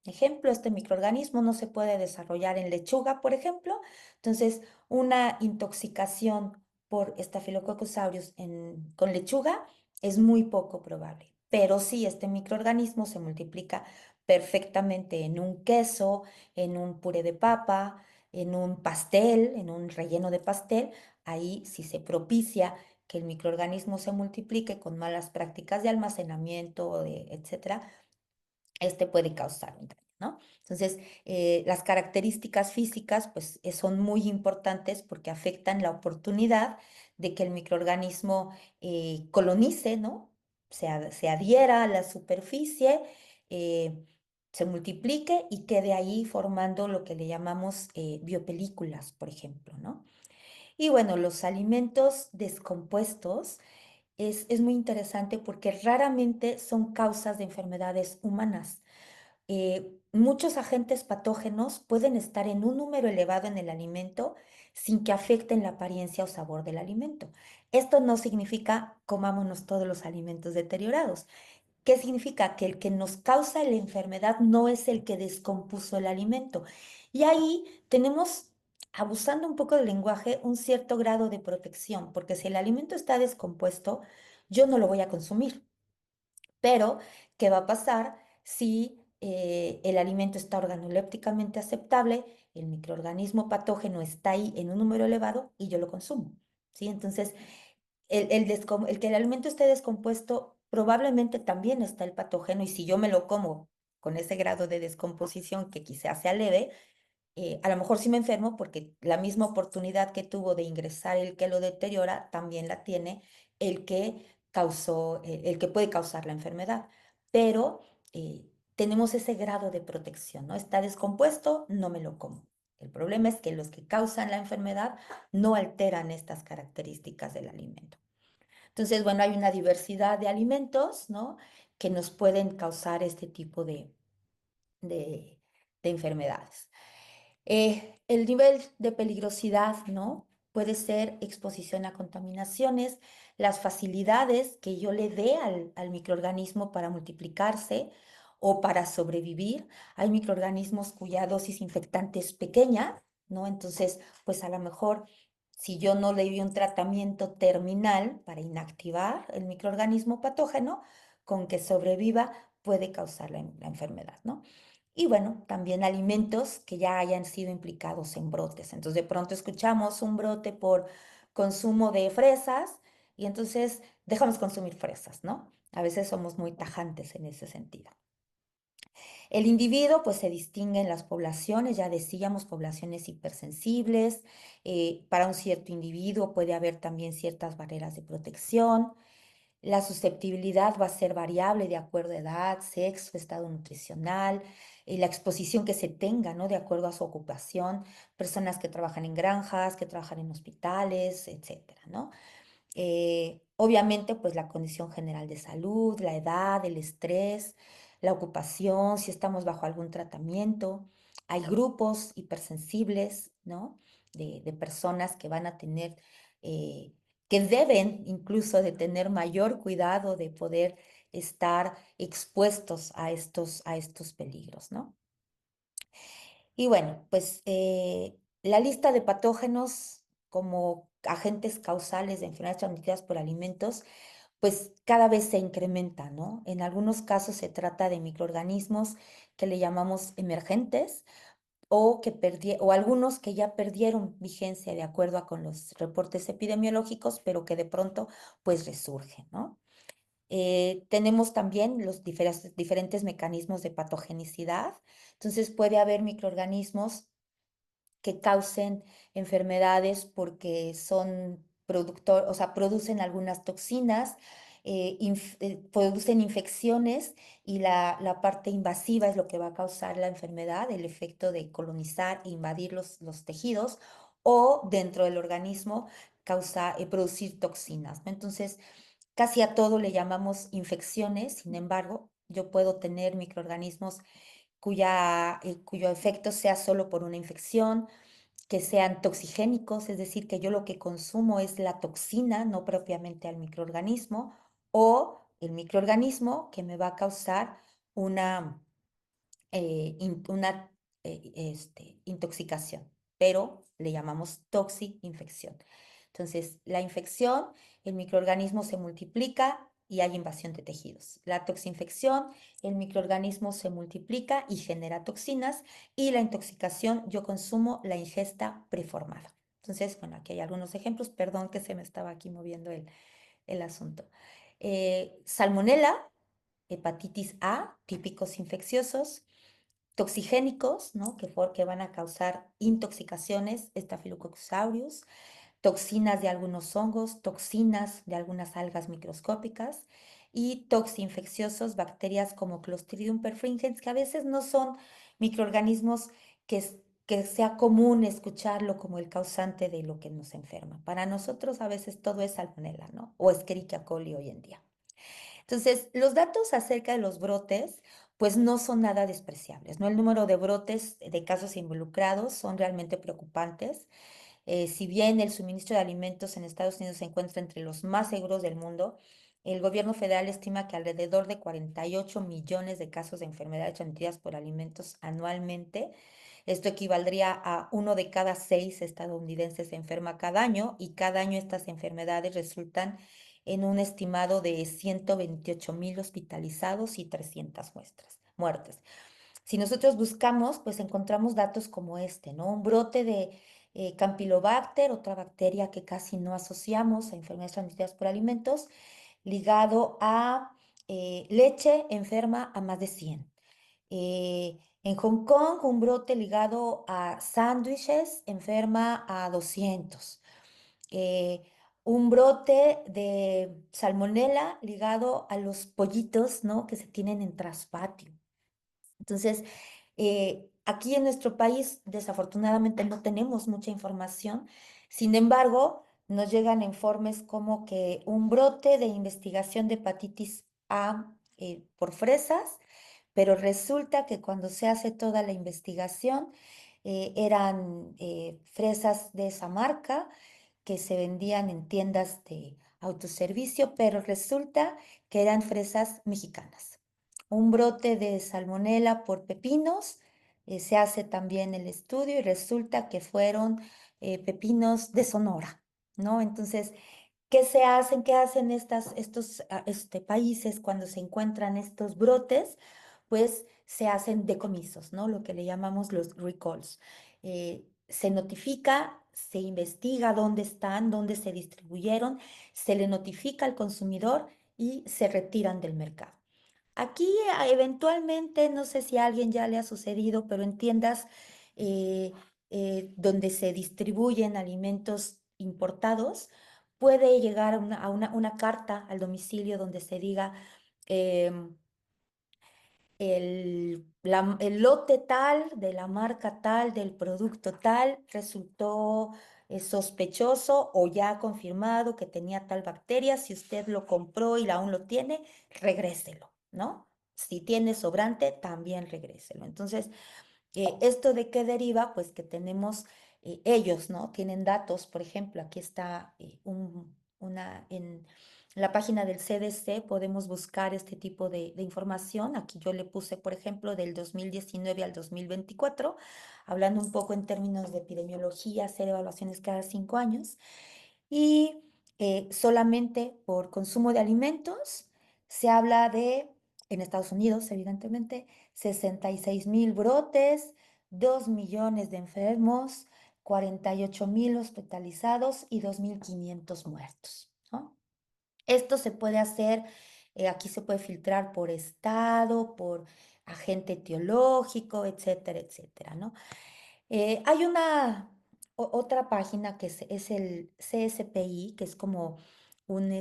Ejemplo, este microorganismo no se puede desarrollar en lechuga, por ejemplo. Entonces, una intoxicación por Staphylococcus aureus con lechuga es muy poco probable. Pero sí, este microorganismo se multiplica perfectamente en un queso, en un puré de papa, en un pastel, en un relleno de pastel. Ahí sí se propicia que el microorganismo se multiplique con malas prácticas de almacenamiento, etcétera. Puede causar un daño, ¿no? Entonces, las características físicas, pues, son muy importantes porque afectan la oportunidad de que el microorganismo colonice, ¿no? Se adhiera a la superficie, eh, se multiplique y quede ahí formando lo que le llamamos biopelículas, por ejemplo, ¿no? Y bueno, los alimentos descompuestos es muy interesante porque raramente son causas de enfermedades humanas. Muchos agentes patógenos pueden estar en un número elevado en el alimento sin que afecten la apariencia o sabor del alimento. Esto no significa comámonos todos los alimentos deteriorados. ¿Qué significa? Que el que nos causa la enfermedad no es el que descompuso el alimento. Y ahí tenemos, abusando un poco del lenguaje, un cierto grado de protección, porque si el alimento está descompuesto, yo no lo voy a consumir. Pero, ¿qué va a pasar si el alimento está organolépticamente aceptable el microorganismo patógeno está ahí en un número elevado y yo lo consumo, ¿sí? Entonces, el que el alimento esté descompuesto, probablemente también está el patógeno, y si yo me lo como con ese grado de descomposición que quizás sea leve, a lo mejor sí me enfermo porque la misma oportunidad que tuvo de ingresar el que lo deteriora, también la tiene el que causó, el que puede causar la enfermedad. Pero tenemos ese grado de protección, ¿no? Está descompuesto, no me lo como. El problema es que los que causan la enfermedad no alteran estas características del alimento. Entonces, bueno, hay una diversidad de alimentos, ¿no? Que nos pueden causar este tipo de, de enfermedades. El nivel de peligrosidad, ¿no? Puede ser exposición a contaminaciones, las facilidades que yo le dé al microorganismo para multiplicarse o para sobrevivir. Hay microorganismos cuya dosis infectante es pequeña, ¿no? Entonces, pues a lo mejor si yo no le doy un tratamiento terminal para inactivar el microorganismo patógeno, con que sobreviva puede causar la enfermedad, ¿no? Y bueno, también alimentos que ya hayan sido implicados en brotes. Entonces, de pronto escuchamos un brote por consumo de fresas y entonces dejamos consumir fresas, ¿no? A veces somos muy tajantes en ese sentido. El individuo, pues se distingue en las poblaciones, ya decíamos, poblaciones hipersensibles. Para un cierto individuo puede haber también ciertas barreras de protección. La susceptibilidad va a ser variable de acuerdo a edad, sexo, estado nutricional, la exposición que se tenga, ¿no? De acuerdo a su ocupación, personas que trabajan en granjas, que trabajan en hospitales, etcétera, ¿no? Obviamente, pues la condición general de salud, la edad, el estrés, la ocupación, si estamos bajo algún tratamiento. Hay grupos hipersensibles, ¿no? De personas que van a tener, que deben incluso de tener mayor cuidado de poder estar expuestos a estos peligros, ¿no? Y bueno, pues la lista de patógenos como agentes causales de enfermedades transmitidas por alimentos, pues cada vez se incrementa, ¿no? En algunos casos se trata de microorganismos que le llamamos emergentes o algunos que ya perdieron vigencia de acuerdo a con los reportes epidemiológicos, pero que de pronto pues resurgen, ¿no? Tenemos también los diferentes mecanismos de patogenicidad. Entonces puede haber microorganismos que causen enfermedades porque son o sea, producen algunas toxinas, producen infecciones y la parte invasiva es lo que va a causar la enfermedad, el efecto de colonizar e invadir los tejidos o dentro del organismo producir toxinas, ¿no? Entonces, casi a todo le llamamos infecciones, sin embargo, yo puedo tener microorganismos cuyo efecto sea solo por una infección, que sean toxigénicos, es decir, que yo lo que consumo es la toxina, no propiamente al microorganismo, o el microorganismo que me va a causar una, una intoxicación, pero le llamamos toxi-infección. Entonces, la infección, el microorganismo se multiplica y hay invasión de tejidos. La toxinfección, el microorganismo se multiplica y genera toxinas, y la intoxicación, yo consumo la ingesta preformada. Entonces, bueno, aquí hay algunos ejemplos, perdón que se me estaba aquí moviendo el asunto. Salmonela, hepatitis A, típicos infecciosos, toxigénicos, ¿no? Que van a causar intoxicaciones, Staphylococcus aureus, toxinas de algunos hongos, toxinas de algunas algas microscópicas y toxinfecciosos, bacterias como Clostridium perfringens, que a veces no son microorganismos que sea común escucharlo como el causante de lo que nos enferma. Para nosotros a veces todo es salmonella, ¿no? O Escherichia coli hoy en día. Entonces, los datos acerca de los brotes, pues no son nada despreciables, ¿no? El número de brotes de casos involucrados son realmente preocupantes. Si bien el suministro de alimentos en Estados Unidos se encuentra entre los más seguros del mundo, el gobierno federal estima que alrededor de 48 millones de casos de enfermedades transmitidas por alimentos anualmente. Esto equivaldría a 1 de cada 6 estadounidenses se enferma cada año, y cada año estas enfermedades resultan en un estimado de 128,000 hospitalizados y 300 muertes. Si nosotros buscamos, pues encontramos datos como este, ¿no? Un brote de Campylobacter, otra bacteria que casi no asociamos a enfermedades transmitidas por alimentos, ligado a leche enferma a más de 100. En Hong Kong, un brote ligado a sándwiches enferma a 200. Eh, un brote de salmonela ligado a los pollitos, ¿no? Que se tienen en traspatio. Entonces, aquí en nuestro país, desafortunadamente, no tenemos mucha información. Sin embargo, nos llegan informes como que un brote de investigación de hepatitis A por fresas, pero resulta que cuando se hace toda la investigación, eran fresas de esa marca que se vendían en tiendas de autoservicio, pero resulta que eran fresas mexicanas. Un brote de salmonela por pepinos, se hace también el estudio y resulta que fueron pepinos de Sonora, ¿no? Entonces, ¿qué se hacen? ¿Qué hacen estos países cuando se encuentran estos brotes? Pues se hacen decomisos, ¿no? Lo que le llamamos los recalls. Se notifica, se investiga dónde están, dónde se distribuyeron, se le notifica al consumidor y se retiran del mercado. Aquí eventualmente, no sé si a alguien ya le ha sucedido, pero en tiendas eh, donde se distribuyen alimentos importados, puede llegar una carta al domicilio donde se diga em, el lote tal, de la marca tal, del producto tal, resultó sospechoso o ya confirmado que tenía tal bacteria. Si usted lo compró y aún lo tiene, regréselo, ¿no? Si tiene sobrante, también regréselo. Entonces, ¿esto de qué deriva? Pues que tenemos, ellos, ¿no? Tienen datos, por ejemplo, aquí está en la página del CDC podemos buscar este tipo de información. Aquí yo le puse, por ejemplo, del 2019 al 2024, hablando un poco en términos de epidemiología, hacer evaluaciones cada 5 años. Y solamente por consumo de alimentos se habla de, en Estados Unidos, evidentemente, 66,000 brotes, 2 millones de enfermos, 48,000 hospitalizados y 2,500 muertos, ¿no? Esto se puede hacer, aquí se puede filtrar por estado, por agente etiológico, etcétera, etcétera, ¿no? Hay otra página que es el CSPI, que es como un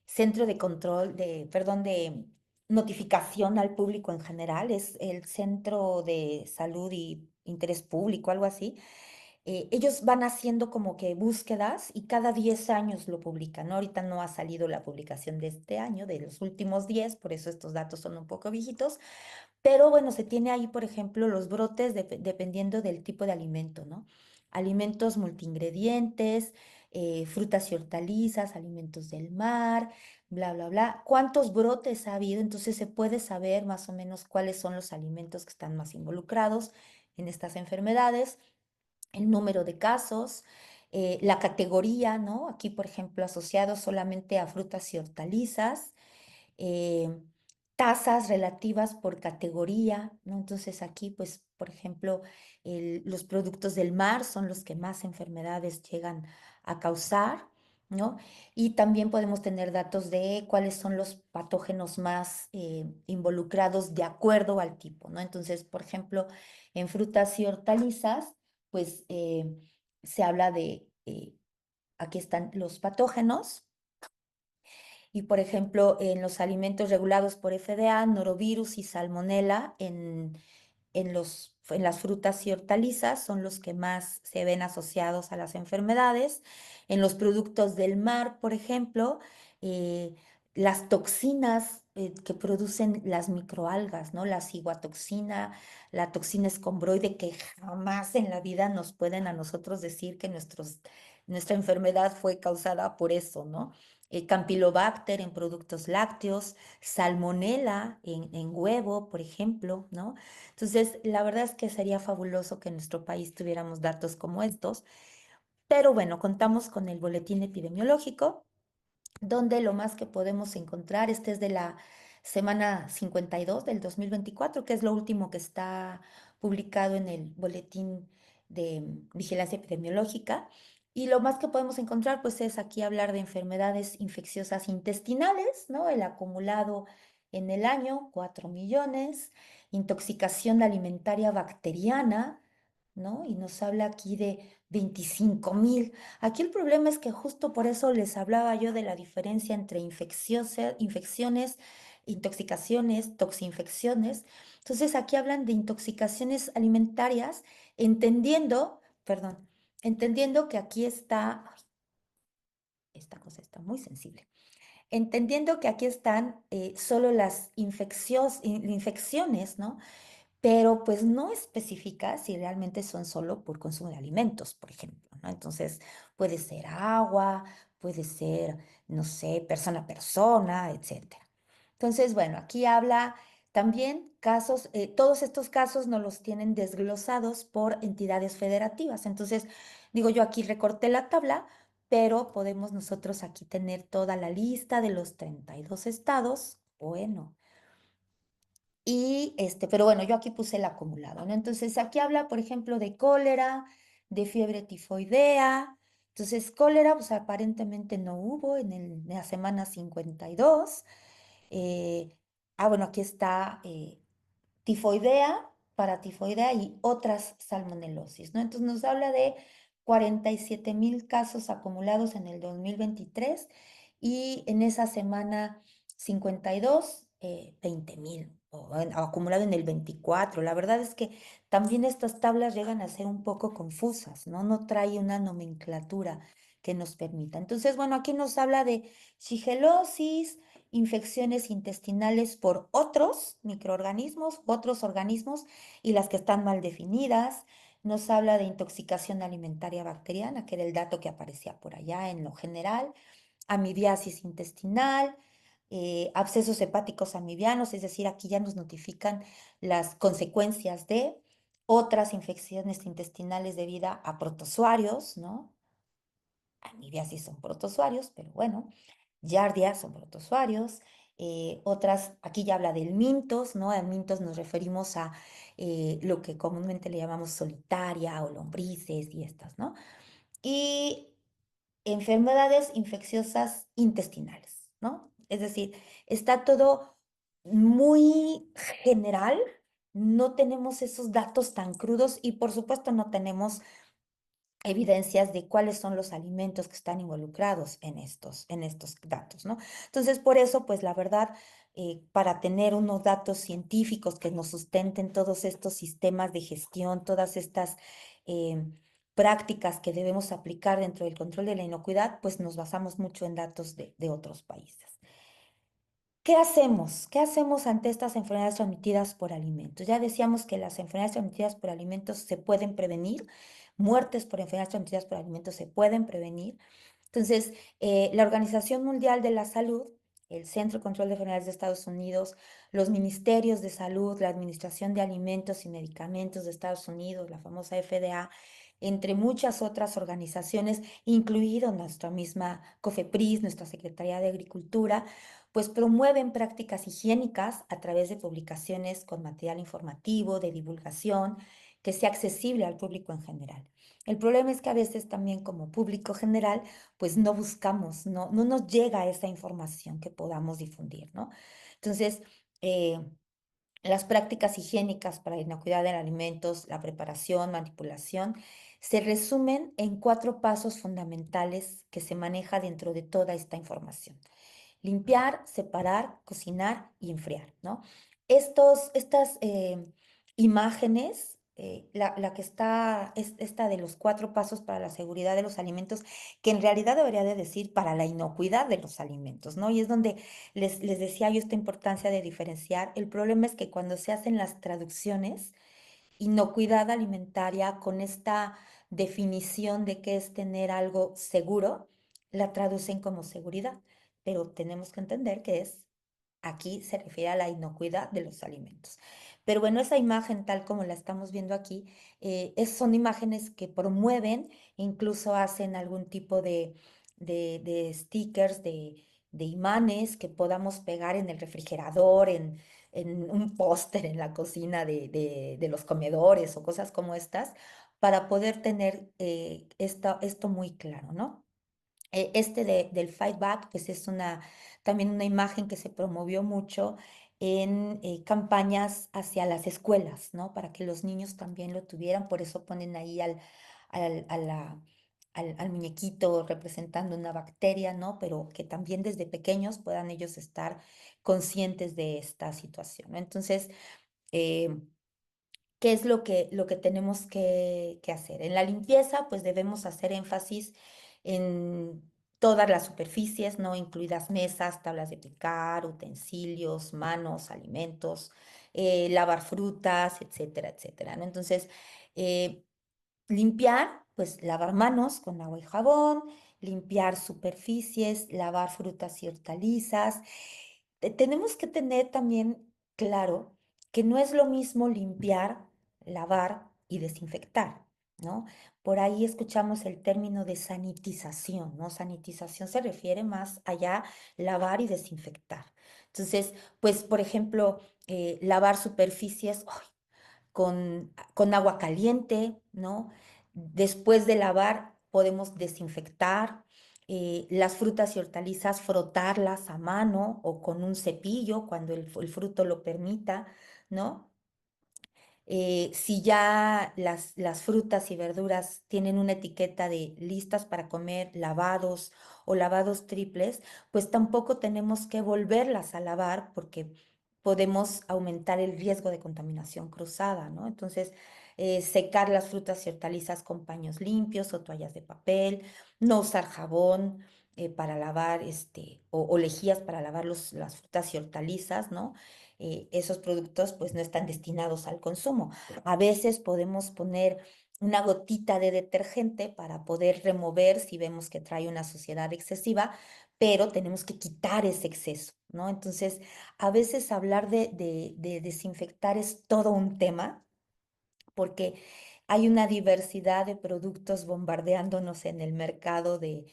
centro de control, perdón, de notificación al público en general, es el Centro de Salud y Interés Público, algo así. Ellos van haciendo como que búsquedas y cada 10 años lo publican, ¿no? Ahorita no ha salido la publicación de este año, de los últimos 10, por eso estos datos son un poco viejitos, pero bueno, se tiene ahí, por ejemplo, los brotes dependiendo del tipo de alimento, ¿no? Alimentos multiingredientes, frutas y hortalizas, alimentos del mar, bla, bla, bla. ¿Cuántos brotes ha habido? Entonces se puede saber más o menos cuáles son los alimentos que están más involucrados en estas enfermedades, el número de casos, la categoría, ¿no? Aquí, por ejemplo, asociado solamente a frutas y hortalizas, eh, tasas relativas por categoría, ¿no? Entonces aquí, pues, por ejemplo, los productos del mar son los que más enfermedades llegan a causar, ¿no? Y también podemos tener datos de cuáles son los patógenos más involucrados de acuerdo al tipo, ¿no? Entonces, por ejemplo, en frutas y hortalizas, pues se habla de, aquí están los patógenos, y por ejemplo, en los alimentos regulados por FDA, norovirus y salmonela en las frutas y hortalizas son los que más se ven asociados a las enfermedades. En los productos del mar, por ejemplo, eh, las toxinas que producen las microalgas, ¿no? La ciguatoxina, la toxina escombroide, que jamás en la vida nos pueden a nosotros decir que nuestra enfermedad fue causada por eso, ¿no? Campylobacter en productos lácteos, salmonela en huevo, por ejemplo, ¿no? Entonces, la verdad es que sería fabuloso que en nuestro país tuviéramos datos como estos, pero bueno, contamos con el boletín epidemiológico, donde lo más que podemos encontrar, este es semana 52 del 2024, que es lo último que está publicado en el boletín de vigilancia epidemiológica. Y lo más que podemos encontrar, pues, es aquí hablar de enfermedades infecciosas intestinales, ¿no? El acumulado en el año, 4 millones, intoxicación alimentaria bacteriana, ¿no? Y nos habla aquí de 25,000. Aquí el problema es que justo por eso les hablaba yo de la diferencia entre infecciones, intoxicaciones, toxinfecciones. Entonces aquí hablan de intoxicaciones alimentarias, entendiendo, perdón, entendiendo que aquí está, ay, esta cosa está muy sensible, entendiendo que aquí están solo las infecciones, ¿no? Pero pues no especifica si realmente son solo por consumo de alimentos, por ejemplo, ¿no? Entonces puede ser agua, puede ser, no sé, persona a persona, etcétera. Entonces, bueno, aquí habla también casos, todos estos casos nos los tienen desglosados por entidades federativas. Entonces, digo yo aquí recorté la tabla, pero podemos nosotros aquí tener toda la lista de los 32 estados. Bueno, y pero bueno, yo aquí puse el acumulado, ¿no? Entonces aquí habla, por ejemplo, de cólera, de fiebre tifoidea. Entonces, cólera, pues aparentemente no hubo en la semana 52. Eh, bueno, aquí está tifoidea, paratifoidea y otras salmonelosis, ¿no? Entonces nos habla de 47,000 casos acumulados en el 2023 y en esa semana 52, 20,000 o acumulado en el 24. La verdad es que también estas tablas llegan a ser un poco confusas, ¿no? No trae una nomenclatura que nos permita. Entonces, bueno, aquí nos habla de shigelosis, infecciones intestinales por otros microorganismos, otros organismos y las que están mal definidas. Nos habla de intoxicación alimentaria bacteriana, que era el dato que aparecía por allá en lo general, amibiasis intestinal, abscesos hepáticos amibianos, es decir, aquí ya nos notifican las consecuencias de otras infecciones intestinales debido a protozoarios, ¿no? Amibiasis son protozoarios, pero bueno, Giardia son protozoarios, otras, aquí ya habla del mintos, ¿no? Al mintos nos referimos a lo que comúnmente le llamamos solitaria o lombrices y estas, ¿no? Y enfermedades infecciosas intestinales, ¿no? Es decir, está todo muy general, no tenemos esos datos tan crudos y por supuesto no tenemos evidencias de cuáles son los alimentos que están involucrados en estos datos, ¿no? Entonces, por eso, pues la verdad, para tener unos datos científicos que nos sustenten todos estos sistemas de gestión, todas estas eh, prácticas que debemos aplicar dentro del control de la inocuidad, pues nos basamos mucho en datos de otros países. ¿Qué hacemos? ¿Qué hacemos ante estas enfermedades transmitidas por alimentos? Ya decíamos que las enfermedades transmitidas por alimentos se pueden prevenir, muertes por enfermedades transmitidas por alimentos se pueden prevenir. Entonces, la Organización Mundial de la Salud, el Centro de Control de Enfermedades de Estados Unidos, los ministerios de salud, la Administración de Alimentos y Medicamentos de Estados Unidos, la famosa FDA, entre muchas otras organizaciones, incluido nuestra misma COFEPRIS, nuestra Secretaría de Agricultura, pues promueven prácticas higiénicas a través de publicaciones con material informativo, de divulgación, que sea accesible al público en general. El problema es que a veces también como público general, pues no buscamos, no nos llega esa información que podamos difundir, ¿no? Entonces, eh, las prácticas higiénicas para la inocuidad de alimentos, la preparación, manipulación, se resumen en 4 pasos fundamentales que se maneja dentro de toda esta información. Limpiar, separar, cocinar y enfriar, ¿no? Estas imágenes, la que está, es esta de los 4 pasos para la seguridad de los alimentos, que en realidad debería de decir para la inocuidad de los alimentos, ¿no? Y es donde les decía yo esta importancia de diferenciar. El problema es que cuando se hacen las traducciones, inocuidad alimentaria con esta definición de qué es tener algo seguro, la traducen como seguridad, pero tenemos que entender que aquí se refiere a la inocuidad de los alimentos. Pero bueno, esa imagen tal como la estamos viendo aquí, son imágenes que promueven, incluso hacen algún tipo de stickers, de imanes que podamos pegar en el refrigerador, en un póster en la cocina de los comedores o cosas como estas, para poder tener esto muy claro, ¿no? Del Fight Back, pues es también una imagen que se promovió mucho en campañas hacia las escuelas, ¿no? Para que los niños también lo tuvieran, por eso ponen ahí al, a la- al muñequito representando una bacteria, ¿no? Pero que también desde pequeños puedan ellos estar conscientes de esta situación, ¿no? Entonces, eh, ¿qué es lo que tenemos que hacer? En la limpieza, pues debemos hacer énfasis en todas las superficies, ¿no? Incluidas mesas, tablas de picar, utensilios, manos, alimentos, lavar frutas, etcétera, etcétera, ¿no? Entonces, eh, limpiar, pues lavar manos con agua y jabón, limpiar superficies, lavar frutas y hortalizas. Tenemos que tener también claro que no es lo mismo limpiar, lavar y desinfectar, ¿no? Por ahí escuchamos el término de sanitización, ¿no? Sanitización se refiere más allá, lavar y desinfectar. Entonces, pues, por ejemplo, lavar superficies, con agua caliente, ¿no? Después de lavar podemos desinfectar las frutas y hortalizas, frotarlas a mano o con un cepillo cuando el fruto lo permita, ¿no? Si ya las frutas y verduras tienen una etiqueta de listas para comer, lavados o lavados triples, pues tampoco tenemos que volverlas a lavar porque podemos aumentar el riesgo de contaminación cruzada, ¿no? Entonces, secar las frutas y hortalizas con paños limpios o toallas de papel, no usar jabón para lavar, o lejías para lavar las frutas y hortalizas, ¿no? Esos productos pues no están destinados al consumo. A veces podemos poner una gotita de detergente para poder remover si vemos que trae una suciedad excesiva, pero tenemos que quitar ese exceso, ¿no? Entonces, a veces hablar de desinfectar es todo un tema porque hay una diversidad de productos bombardeándonos en el mercado de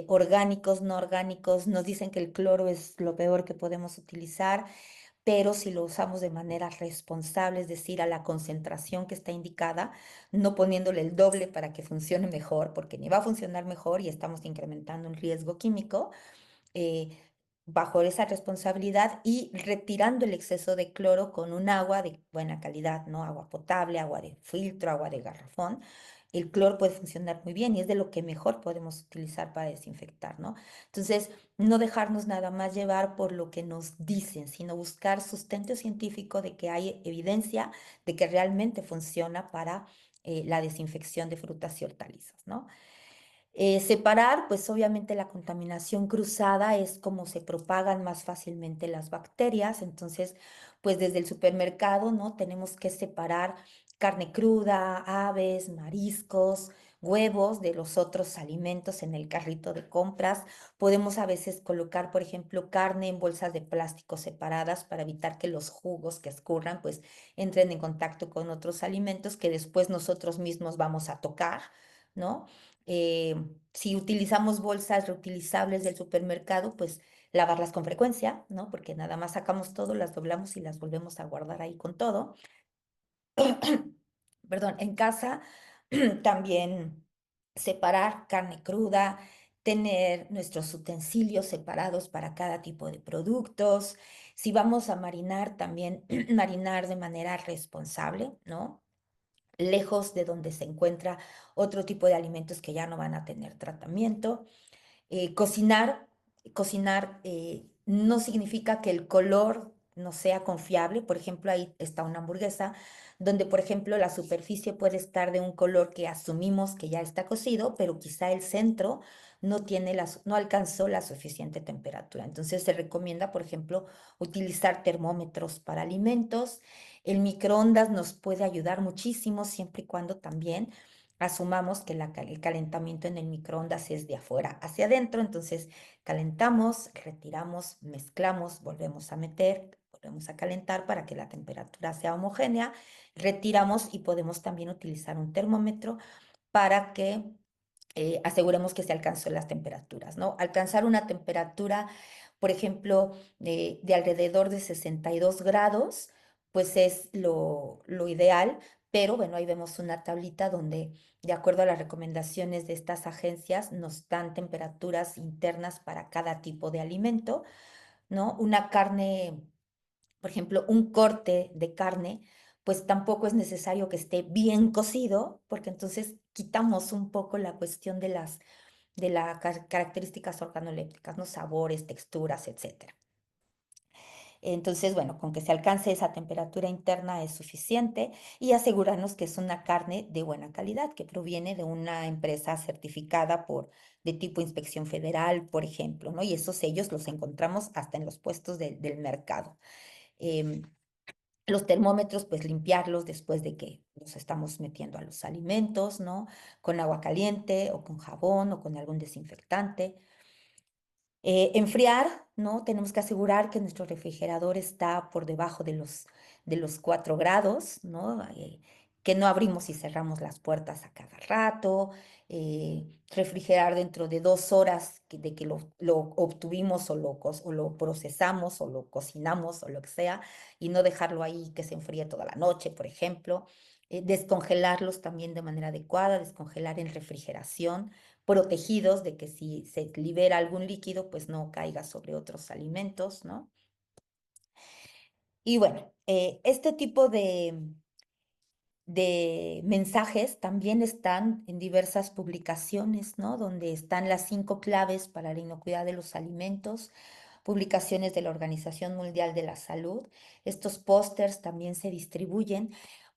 orgánicos, no orgánicos. Nos dicen que el cloro es lo peor que podemos utilizar, pero si lo usamos de manera responsable, es decir, a la concentración que está indicada, no poniéndole el doble para que funcione mejor, porque ni va a funcionar mejor y estamos incrementando un riesgo químico, eh, bajo esa responsabilidad y retirando el exceso de cloro con un agua de buena calidad, ¿no? Agua potable, agua de filtro, agua de garrafón. El cloro puede funcionar muy bien y es de lo que mejor podemos utilizar para desinfectar, ¿no? Entonces, no dejarnos nada más llevar por lo que nos dicen, sino buscar sustento científico de que hay evidencia de que realmente funciona para la desinfección de frutas y hortalizas, ¿no? Separar, pues obviamente la contaminación cruzada es como se propagan más fácilmente las bacterias, entonces pues desde el supermercado, ¿no? Tenemos que separar carne cruda, aves, mariscos, huevos de los otros alimentos en el carrito de compras. Podemos a veces colocar, por ejemplo, carne en bolsas de plástico separadas para evitar que los jugos que escurran pues entren en contacto con otros alimentos que después nosotros mismos vamos a tocar, ¿no? Eh, si utilizamos bolsas reutilizables del supermercado, pues lavarlas con frecuencia, ¿no? Porque nada más sacamos todo, las doblamos y las volvemos a guardar ahí con todo. Perdón, en casa también separar carne cruda, tener nuestros utensilios separados para cada tipo de productos. Si vamos a marinar, también marinar de manera responsable, ¿no? Lejos de donde se encuentra otro tipo de alimentos que ya no van a tener tratamiento. Cocinar, cocinar no significa que el color no sea confiable. Por ejemplo, ahí está una hamburguesa donde, por ejemplo, la superficie puede estar de un color que asumimos que ya está cocido, pero quizá el centro no alcanzó la suficiente temperatura. Entonces se recomienda, por ejemplo, utilizar termómetros para alimentos. El microondas nos puede ayudar muchísimo siempre y cuando también asumamos que el calentamiento en el microondas es de afuera hacia adentro, entonces calentamos, retiramos, mezclamos, volvemos a meter, volvemos a calentar para que la temperatura sea homogénea, retiramos y podemos también utilizar un termómetro para que aseguremos que se alcanzó las temperaturas, ¿no? Alcanzar una temperatura, por ejemplo, de alrededor de 62 grados, pues es lo ideal, pero bueno, ahí vemos una tablita donde, de acuerdo a las recomendaciones de estas agencias, nos dan temperaturas internas para cada tipo de alimento, ¿no? Una carne, por ejemplo, un corte de carne, pues tampoco es necesario que esté bien cocido, porque entonces quitamos un poco la cuestión de las características organolépticas, ¿no? Sabores, texturas, etcétera. Entonces, bueno, con que se alcance esa temperatura interna es suficiente y asegurarnos que es una carne de buena calidad, que proviene de una empresa certificada de tipo Inspección Federal, por ejemplo, ¿no? Y esos sellos los encontramos hasta en los puestos del mercado. Em, los termómetros, pues limpiarlos después de que los estamos metiendo a los alimentos, ¿no? Con agua caliente o con jabón o con algún desinfectante. Enfriar, ¿no? Tenemos que asegurar que nuestro refrigerador está por debajo de los 4 grados, ¿no? Que no abrimos y cerramos las puertas a cada rato. Refrigerar dentro de 2 horas de que lo obtuvimos o lo procesamos o lo cocinamos o lo que sea, y no dejarlo ahí que se enfríe toda la noche, por ejemplo. Descongelarlos también de manera adecuada, descongelar en refrigeración protegidos de que si se libera algún líquido, pues no caiga sobre otros alimentos, ¿no? Y bueno, este tipo de mensajes también están en diversas publicaciones, ¿no? Donde están las 5 claves para la inocuidad de los alimentos, publicaciones de la Organización Mundial de la Salud. Estos pósters también se distribuyen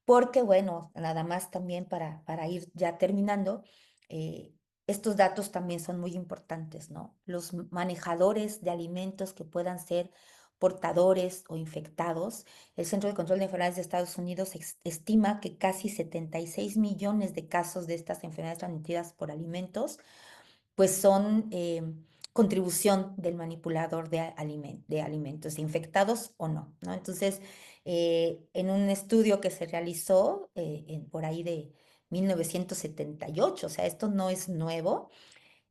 porque, bueno, nada más también para ir ya terminando, eh, estos datos también son muy importantes, ¿no? Los manejadores de alimentos que puedan ser portadores o infectados. El Centro de Control de Enfermedades de Estados Unidos estima que casi 76 millones de casos de estas enfermedades transmitidas por alimentos pues son contribución del manipulador de alimentos, infectados o no, ¿no? Entonces, en un estudio que se realizó por ahí de 1978, o sea, esto no es nuevo,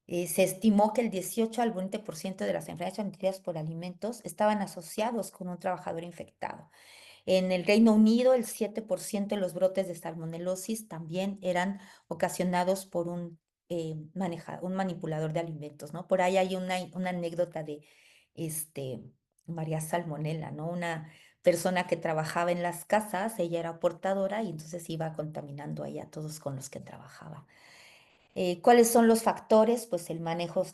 se estimó que el 18 al 20% de las enfermedades transmitidas por alimentos estaban asociados con un trabajador infectado. En el Reino Unido, el 7% de los brotes de salmonelosis también eran ocasionados por un manipulador de alimentos, ¿no? Por ahí hay una anécdota de este, María Salmonella, ¿no? Una persona que trabajaba en las casas, ella era portadora y entonces iba contaminando ahí a todos con los que trabajaba. ¿Cuáles son los factores? Pues el manejo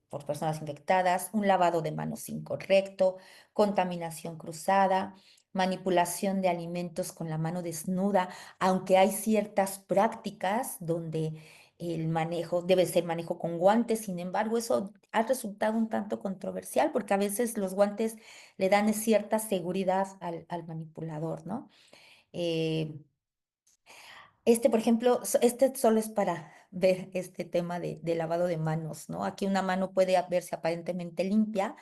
por personas infectadas, un lavado de manos incorrecto, contaminación cruzada, manipulación de alimentos con la mano desnuda, aunque hay ciertas prácticas donde el manejo debe ser manejo con guantes, sin embargo, eso ha resultado un tanto controversial porque a veces los guantes le dan cierta seguridad al manipulador, ¿no? Eh, por ejemplo, este solo es para ver este tema de lavado de manos, ¿no? Aquí una mano puede verse aparentemente limpia.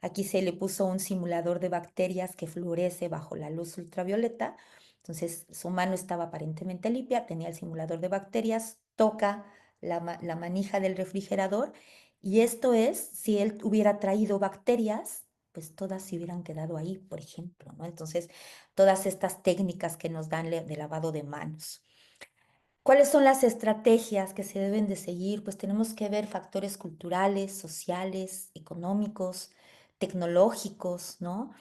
Aquí se le puso un simulador de bacterias que fluoresce bajo la luz ultravioleta. Entonces, su mano estaba aparentemente limpia, tenía el simulador de bacterias, toca la manija del refrigerador y esto es, si él hubiera traído bacterias, pues todas se hubieran quedado ahí, por ejemplo, ¿no? Entonces, todas estas técnicas que nos dan de lavado de manos. ¿Cuáles son las estrategias que se deben de seguir? Pues tenemos que ver factores culturales, sociales, económicos, tecnológicos, ¿no?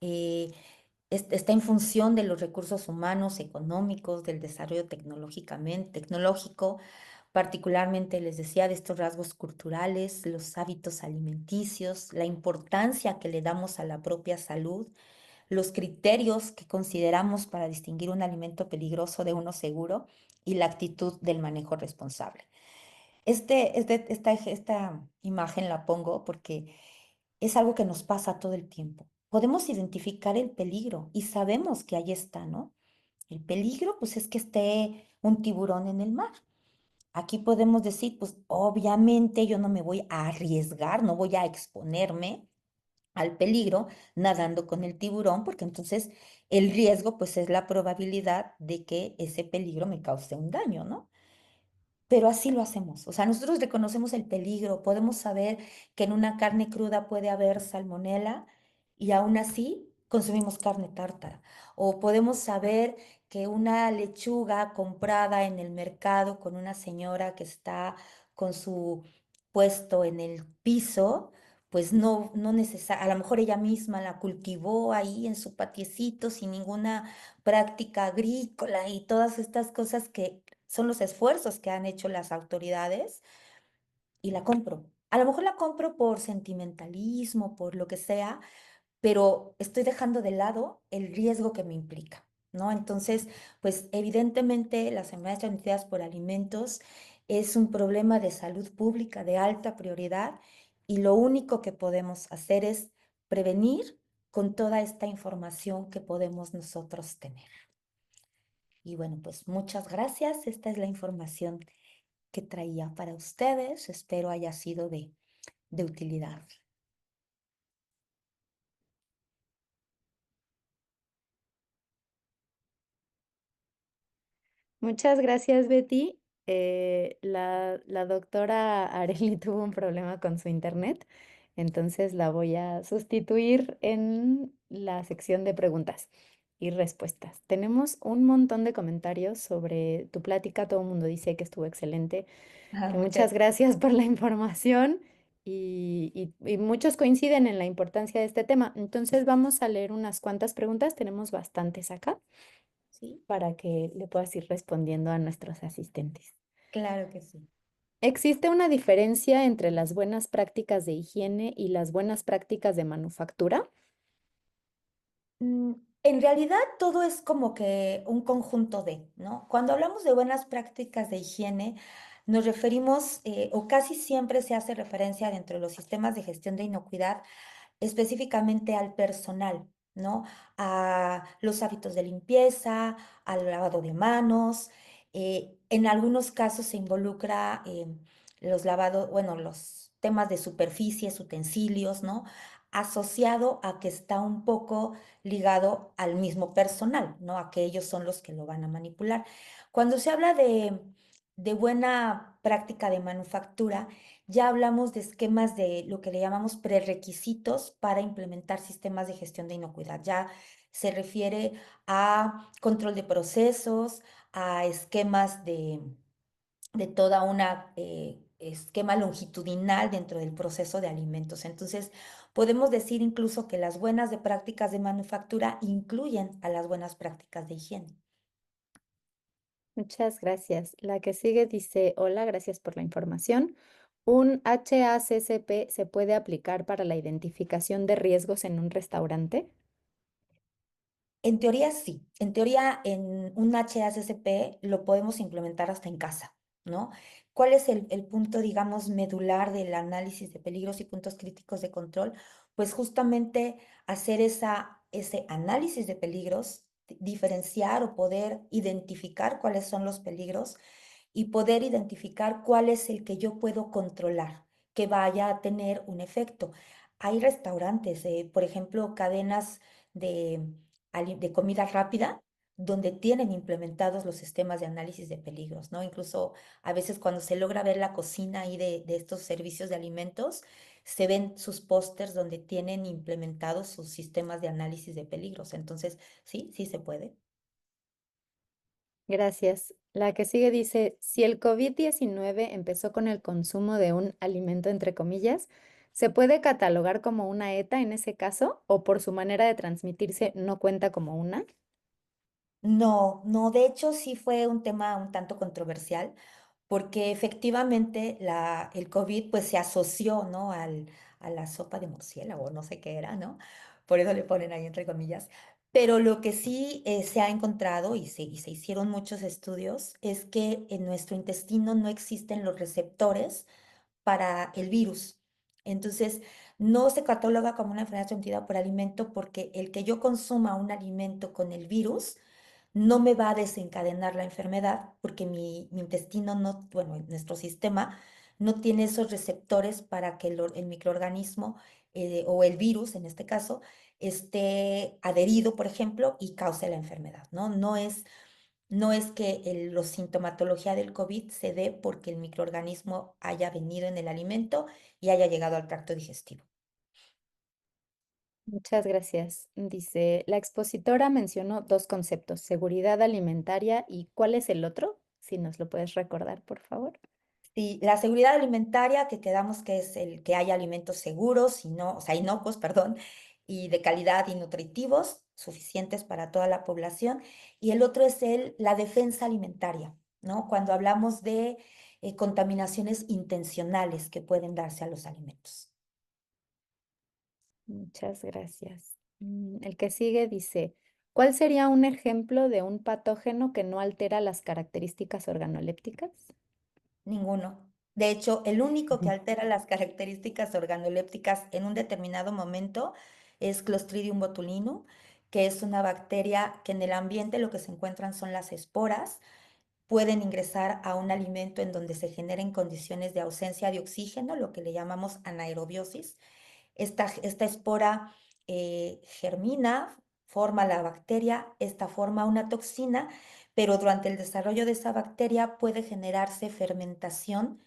Eh, está en función de los recursos humanos, económicos, del desarrollo tecnológico, particularmente les decía de estos rasgos culturales, los hábitos alimenticios, la importancia que le damos a la propia salud, los criterios que consideramos para distinguir un alimento peligroso de uno seguro y la actitud del manejo responsable. Esta imagen la pongo porque es algo que nos pasa todo el tiempo. Podemos identificar el peligro y sabemos que ahí está, ¿no? El peligro, pues es que esté un tiburón en el mar. Aquí podemos decir, pues obviamente yo no me voy a arriesgar, no voy a exponerme al peligro nadando con el tiburón, porque entonces el riesgo, pues es la probabilidad de que ese peligro me cause un daño, ¿no? pero así lo hacemos. O sea, nosotros reconocemos el peligro, podemos saber que en una carne cruda puede haber salmonela y aún así consumimos carne tártara. O podemos saber que una lechuga comprada en el mercado con una señora que está con su puesto en el piso, pues no a lo mejor ella misma la cultivó ahí en su patiecito sin ninguna práctica agrícola y todas estas cosas que son los esfuerzos que han hecho las autoridades y la compro. A lo mejor la compro por sentimentalismo, por lo que sea, pero estoy dejando de lado el riesgo que me implica, ¿no? Entonces, pues evidentemente las enfermedades transmitidas por alimentos es un problema de salud pública de alta prioridad y lo único que podemos hacer es prevenir con toda esta información que podemos nosotros tener. Y bueno, pues muchas gracias. Esta es la información que traía para ustedes. Espero haya sido de utilidad. Muchas gracias, Betty. La doctora Areli tuvo un problema con su internet, entonces la voy a sustituir en la sección de preguntas y respuestas. Tenemos un montón de comentarios sobre tu plática. Todo el mundo dice que estuvo excelente, Ah, que muchas muchas gracias por la información y muchos coinciden en la importancia de este tema. Entonces vamos a leer unas cuantas preguntas. Tenemos bastantes acá sí, para que le puedas ir respondiendo a nuestros asistentes. claro que sí. ¿Existe una diferencia entre las buenas prácticas de higiene y las buenas prácticas de manufactura? Mm, En realidad todo es como que un conjunto de, ¿no? Cuando hablamos de buenas prácticas de higiene, nos referimos, o casi siempre se hace referencia dentro de los sistemas de gestión de inocuidad específicamente al personal, ¿no? A los hábitos de limpieza, al lavado de manos. En algunos casos se involucra los lavados, bueno, los temas de superficies, utensilios, ¿no? Asociado a que está un poco ligado al mismo personal, ¿no? A que ellos son los que lo van a manipular. Cuando se habla de buena práctica de manufactura, ya hablamos de esquemas de lo que le llamamos prerequisitos para implementar sistemas de gestión de inocuidad. Ya se refiere a control de procesos, a esquemas de toda una esquema longitudinal dentro del proceso de alimentos. Entonces, podemos decir incluso que las buenas de prácticas de manufactura incluyen a las buenas prácticas de higiene. Muchas gracias. La que sigue dice, hola, gracias por la información. ¿Un HACCP se puede aplicar para la identificación de riesgos en un restaurante? En teoría sí, en teoría en un HACCP lo podemos implementar hasta en casa, ¿no? ¿Cuál es el punto, digamos, medular del análisis de peligros y puntos críticos de control? Pues justamente hacer ese análisis de peligros, diferenciar o poder identificar cuáles son los peligros y poder identificar cuál es el que yo puedo controlar, que vaya a tener un efecto. Hay restaurantes, por ejemplo, cadenas de, de comida rápida, donde tienen implementados los sistemas de análisis de peligros, ¿no? Incluso a veces cuando se logra ver la cocina ahí de estos servicios de alimentos, se ven sus pósters donde tienen implementados sus sistemas de análisis de peligros. Entonces, sí, sí se puede. Gracias. La que sigue dice, si el COVID-19 empezó con el consumo de un alimento, entre comillas, ¿se puede catalogar como una ETA en ese caso o por su manera de transmitirse no cuenta como una? No, no, de hecho sí fue un tema un tanto controversial porque efectivamente el COVID pues se asoció, ¿no? A la sopa de murciélago, no sé qué era, ¿no? Por eso le ponen ahí entre comillas. Pero lo que sí se ha encontrado y se hicieron muchos estudios es que en nuestro intestino no existen los receptores para el virus. Entonces, no se cataloga como una enfermedad transmitida por alimento porque el que yo consuma un alimento con el virus no me va a desencadenar la enfermedad porque mi intestino no, bueno, nuestro sistema no tiene esos receptores para que el microorganismo o el virus, en este caso, esté adherido, por ejemplo, y cause la enfermedad, ¿no? No es No es que la sintomatología del COVID se dé porque el microorganismo haya venido en el alimento y haya llegado al tracto digestivo. Muchas gracias. Dice, la expositora mencionó dos conceptos, seguridad alimentaria y ¿cuál es el otro? Si nos lo puedes recordar, por favor. Sí, la seguridad alimentaria, que quedamos que es el que haya alimentos seguros, y no, o sea, inocuos, perdón, y de calidad y nutritivos, suficientes para toda la población. Y el otro es la defensa alimentaria, ¿no? Cuando hablamos de contaminaciones intencionales que pueden darse a los alimentos. Muchas gracias. El que sigue dice, ¿cuál sería un ejemplo de un patógeno que no altera las características organolépticas? Ninguno. De hecho, el único que altera las características organolépticas en un determinado momento es Clostridium botulinum, que es una bacteria que en el ambiente lo que se encuentran son las esporas. Pueden ingresar a un alimento en donde se generen condiciones de ausencia de oxígeno, lo que le llamamos anaerobiosis. Esta espora germina, forma la bacteria, esta forma una toxina, pero durante el desarrollo de esa bacteria puede generarse fermentación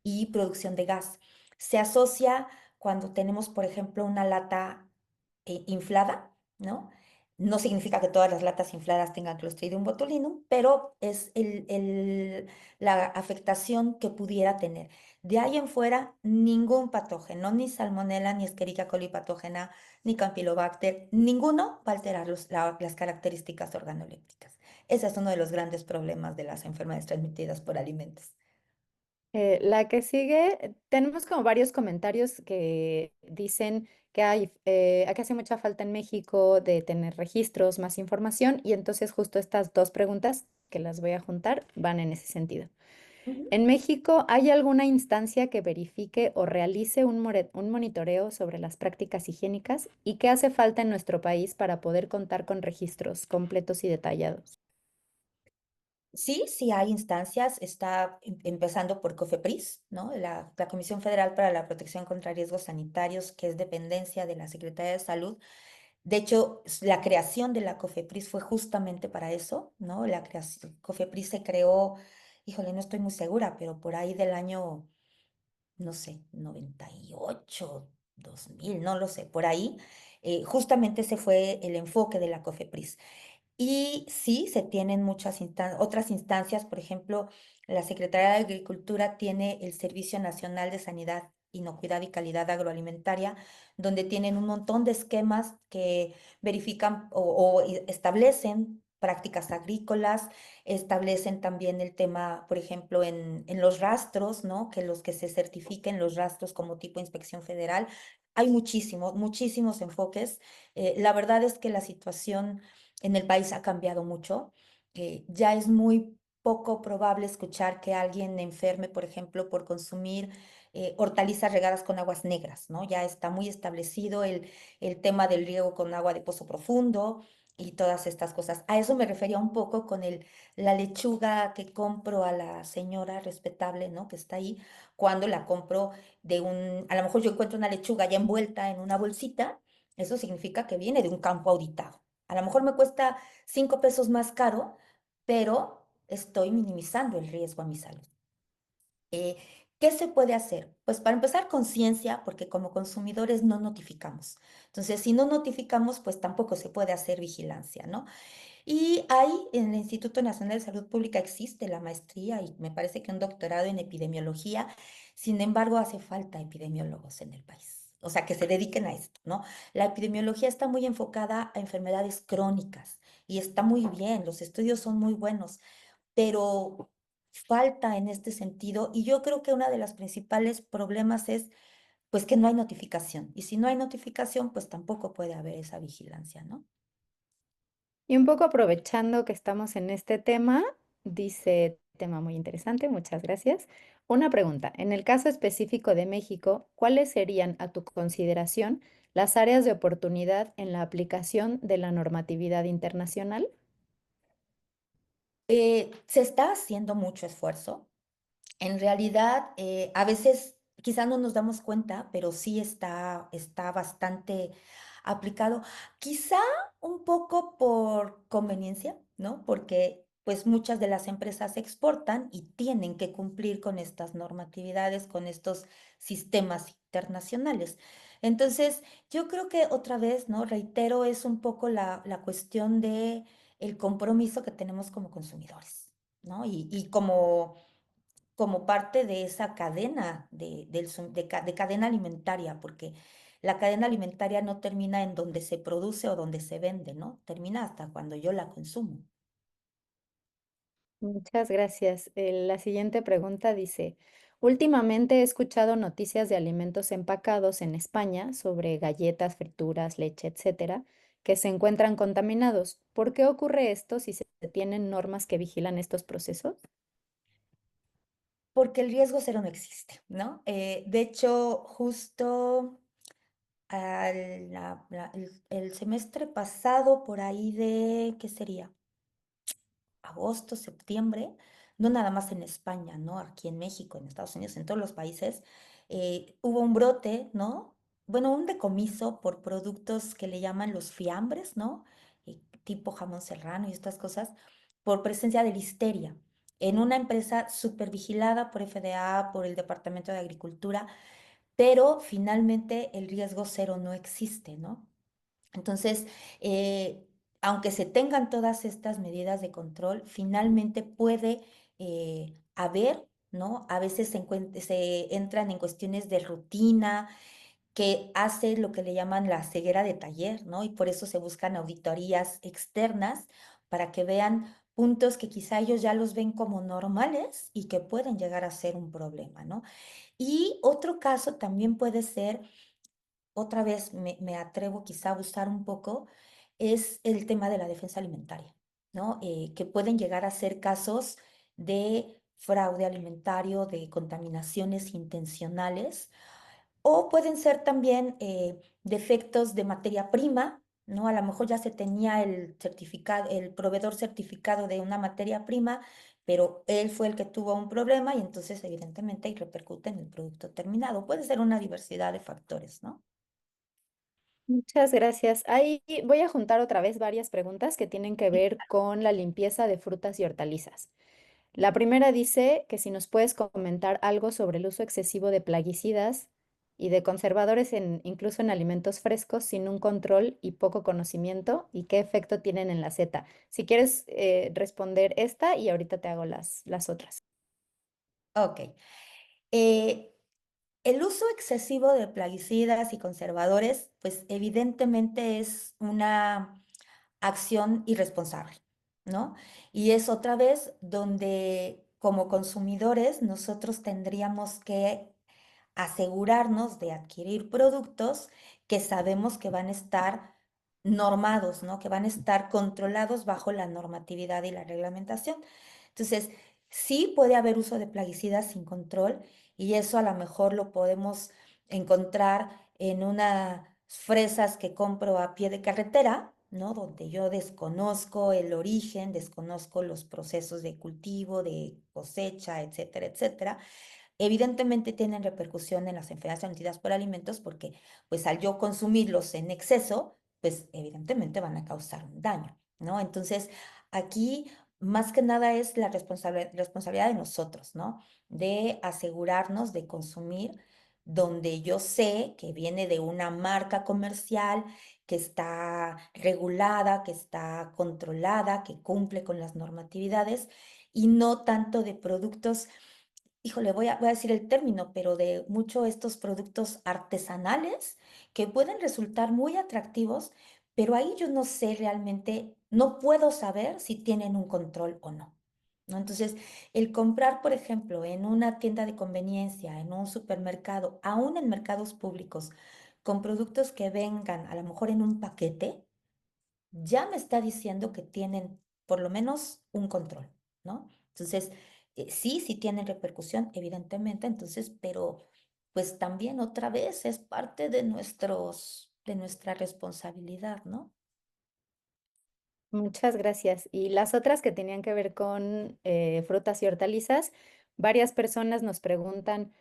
y producción de gas. Se asocia cuando tenemos, por ejemplo, una lata inflada, ¿no? No significa que todas las latas infladas tengan Clostridium botulinum, pero es la afectación que pudiera tener. De ahí en fuera, ningún patógeno, ni Salmonella, ni Escherichia coli patógena, ni Campylobacter, ninguno va a alterar las características organolépticas. Ese es uno de los grandes problemas de las enfermedades transmitidas por alimentos. La que sigue, tenemos como varios comentarios que dicen que que hace mucha falta en México de tener registros, más información, y entonces justo estas dos preguntas que las voy a juntar van en ese sentido. Ujú. ¿En México hay alguna instancia que verifique o realice un monitoreo sobre las prácticas higiénicas? ¿Y qué hace falta en nuestro país para poder contar con registros completos y detallados? Sí, sí hay instancias, está empezando por COFEPRIS, ¿no? La Comisión Federal para la Protección contra Riesgos Sanitarios, que es dependencia de la Secretaría de Salud. De hecho, la creación de la COFEPRIS fue justamente para eso, ¿no? La creación, COFEPRIS se creó, híjole, no estoy muy segura, pero por ahí del año, no sé, 98, 2000, no lo sé, por ahí. Justamente ese fue el enfoque de la COFEPRIS. Y sí, se tienen otras instancias, por ejemplo, la Secretaría de Agricultura tiene el Servicio Nacional de Sanidad, Inocuidad y Calidad Agroalimentaria, donde tienen un montón de esquemas que verifican o establecen prácticas agrícolas, establecen también el tema, por ejemplo, en los rastros, ¿no? Que los que se certifiquen los rastros como tipo inspección federal. Hay muchísimos, muchísimos enfoques. La verdad es que la situación en el país ha cambiado mucho. Ya es muy poco probable escuchar que alguien enferme, por ejemplo, por consumir hortalizas regadas con aguas negras, ¿no? Ya está muy establecido el tema del riego con agua de pozo profundo y todas estas cosas. A eso me refería un poco con la lechuga que compro a la señora respetable, ¿no? Que está ahí, cuando la compro a lo mejor yo encuentro una lechuga ya envuelta en una bolsita, eso significa que viene de un campo auditado. A lo mejor me cuesta 5 pesos más caro, pero estoy minimizando el riesgo a mi salud. Eh, ¿Qué se puede hacer? Pues para empezar, conciencia, porque como consumidores no notificamos. Entonces, si no notificamos, pues tampoco se puede hacer vigilancia, ¿no? Y ahí en el Instituto Nacional de Salud Pública existe la maestría y me parece que un doctorado en epidemiología. Sin embargo, hace falta epidemiólogos en el país, o sea, que se dediquen a esto, ¿no? La epidemiología está muy enfocada a enfermedades crónicas y está muy bien, los estudios son muy buenos, pero falta en este sentido y yo creo que uno de los principales problemas es pues que no hay notificación y si no hay notificación, pues tampoco puede haber esa vigilancia, ¿no? Y un poco aprovechando que estamos en este tema, dice, tema muy interesante, muchas gracias. Una pregunta, en el caso específico de México, ¿cuáles serían, a tu consideración, las áreas de oportunidad en la aplicación de la normatividad internacional? Se está haciendo mucho esfuerzo. En realidad, a veces quizá no nos damos cuenta, pero sí está bastante aplicado. Quizá un poco por conveniencia, ¿no? Porque pues muchas de las empresas exportan y tienen que cumplir con estas normatividades, con estos sistemas internacionales. Entonces, yo creo que otra vez, ¿no? Reitero, es un poco la cuestión de el compromiso que tenemos como consumidores, ¿no? Y como parte de esa cadena de cadena alimentaria, porque la cadena alimentaria no termina en donde se produce o donde se vende, ¿no? Termina hasta cuando yo la consumo. Muchas gracias. La siguiente pregunta dice, últimamente he escuchado noticias de alimentos empacados en España sobre galletas, frituras, leche, etcétera, que se encuentran contaminados. ¿Por qué ocurre esto si se tienen normas que vigilan estos procesos? Porque el riesgo cero no existe, ¿no? De hecho, justo el semestre pasado, por ahí de, ¿qué sería? Agosto, septiembre, no nada más en España, ¿no? Aquí en México, en Estados Unidos, en todos los países, hubo un brote, ¿no? Bueno, un decomiso por productos que le llaman los fiambres, ¿no? Tipo jamón serrano y estas cosas, por presencia de listeria en una empresa supervigilada por FDA, por el Departamento de Agricultura, pero finalmente el riesgo cero no existe, ¿no? Entonces, eh, aunque se tengan todas estas medidas de control, finalmente puede haber, ¿no? A veces se entran en cuestiones de rutina que hace lo que le llaman la ceguera de taller, ¿no? Y por eso se buscan auditorías externas para que vean puntos que quizá ellos ya los ven como normales y que pueden llegar a ser un problema, ¿no? Y otro caso también puede ser, otra vez me atrevo quizá a abusar un poco, es el tema de la defensa alimentaria, ¿no? Que pueden llegar a ser casos de fraude alimentario, de contaminaciones intencionales, o pueden ser también defectos de materia prima, ¿no? A lo mejor ya se tenía el certificado, el proveedor certificado de una materia prima, pero él fue el que tuvo un problema y entonces evidentemente ahí repercute en el producto terminado. Puede ser una diversidad de factores, ¿no? Muchas gracias. Ahí voy a juntar otra vez varias preguntas que tienen que ver con la limpieza de frutas y hortalizas. La primera dice que si nos puedes comentar algo sobre el uso excesivo de plaguicidas y de conservadores incluso en alimentos frescos sin un control y poco conocimiento y qué efecto tienen en la seta. Si quieres responder esta y ahorita te hago las otras. Ok. Eh, el uso excesivo de plaguicidas y conservadores, pues evidentemente es una acción irresponsable, ¿no? Y es otra vez donde como consumidores nosotros tendríamos que asegurarnos de adquirir productos que sabemos que van a estar normados, ¿no? Que van a estar controlados bajo la normatividad y la reglamentación. Entonces, sí puede haber uso de plaguicidas sin control y eso a lo mejor lo podemos encontrar en unas fresas que compro a pie de carretera, ¿no? Donde yo desconozco el origen, desconozco los procesos de cultivo, de cosecha, etcétera, etcétera. Evidentemente tienen repercusión en las enfermedades transmitidas por alimentos porque, pues, al yo consumirlos en exceso, pues, evidentemente van a causar un daño, ¿no? Entonces, aquí, más que nada es la responsabilidad de nosotros, ¿no? De asegurarnos de consumir donde yo sé que viene de una marca comercial que está regulada, que está controlada, que cumple con las normatividades y no tanto de productos, híjole, voy a decir el término, pero de mucho estos productos artesanales que pueden resultar muy atractivos, pero ahí yo no sé realmente, no puedo saber si tienen un control o no. ¿No? Entonces, el comprar, por ejemplo, en una tienda de conveniencia, en un supermercado, aún en mercados públicos, con productos que vengan a lo mejor en un paquete, ya me está diciendo que tienen por lo menos un control, ¿no? Entonces, sí tienen repercusión, evidentemente, entonces, pero pues también otra vez es parte de nuestra responsabilidad, ¿no? Muchas gracias. Y las otras que tenían que ver con frutas y hortalizas, varias personas nos preguntan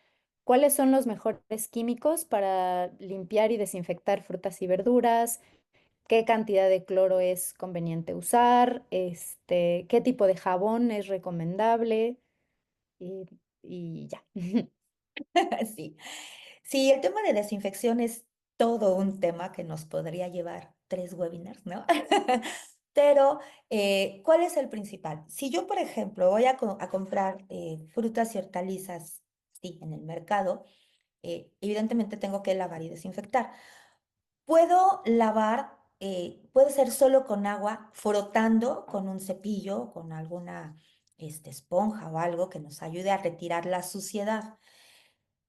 cuáles son los mejores químicos para limpiar y desinfectar frutas y verduras, qué cantidad de cloro es conveniente usar, qué tipo de jabón es recomendable y, y ya. Sí. Sí, el tema de desinfección es todo un tema que nos podría llevar 3 webinars, ¿no? Pero, ¿cuál es el principal? Si yo, por ejemplo, voy a comprar frutas y hortalizas, sí, en el mercado, evidentemente tengo que lavar y desinfectar. Puedo lavar, puede ser solo con agua, frotando con un cepillo, con alguna esponja o algo que nos ayude a retirar la suciedad.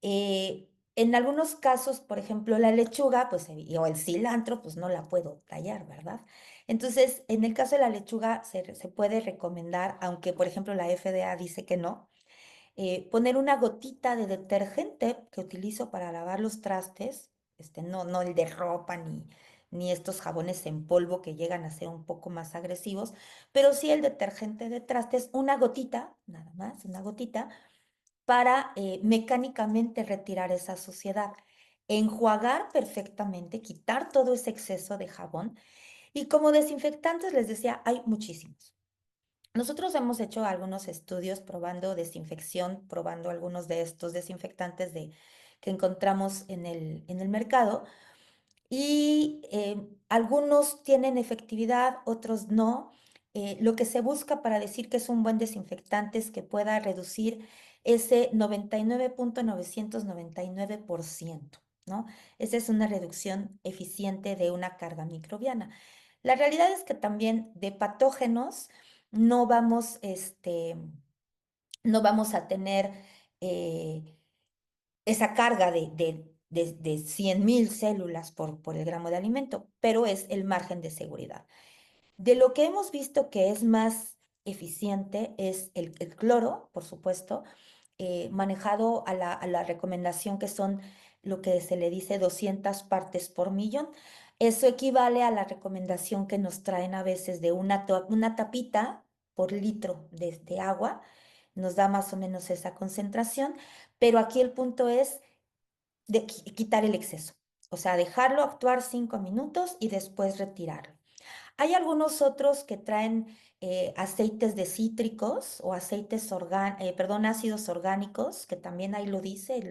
En algunos casos, por ejemplo, la lechuga, pues, o el cilantro, pues no la puedo tallar, ¿verdad? Entonces, en el caso de la lechuga, se puede recomendar, aunque por ejemplo la FDA dice que no, poner una gotita de detergente que utilizo para lavar los trastes, no el de ropa ni estos jabones en polvo que llegan a ser un poco más agresivos, pero sí el detergente de trastes, una gotita, nada más, una gotita, para mecánicamente retirar esa suciedad, enjuagar perfectamente, quitar todo ese exceso de jabón. Y como desinfectantes, les decía, hay muchísimos. Nosotros hemos hecho algunos estudios probando desinfección, probando algunos de estos desinfectantes que encontramos en el mercado y algunos tienen efectividad, otros no. Lo que se busca para decir que es un buen desinfectante es que pueda reducir ese 99.999%, ¿no? Esa es una reducción eficiente de una carga microbiana. La realidad es que también de patógenos no vamos, no vamos a tener eh, esa carga de 100.000 células por el gramo de alimento, pero es el margen de seguridad. De lo que hemos visto que es más eficiente es el cloro, por supuesto, manejado a la recomendación que son lo que se le dice 200 partes por millón. Eso equivale a la recomendación que nos traen a veces de una tapita por litro de agua. Nos da más o menos esa concentración, pero aquí el punto es de quitar el exceso, o sea, dejarlo actuar 5 minutos y después retirarlo. Hay algunos otros que traen aceites de cítricos o perdón, ácidos orgánicos, que también ahí lo dice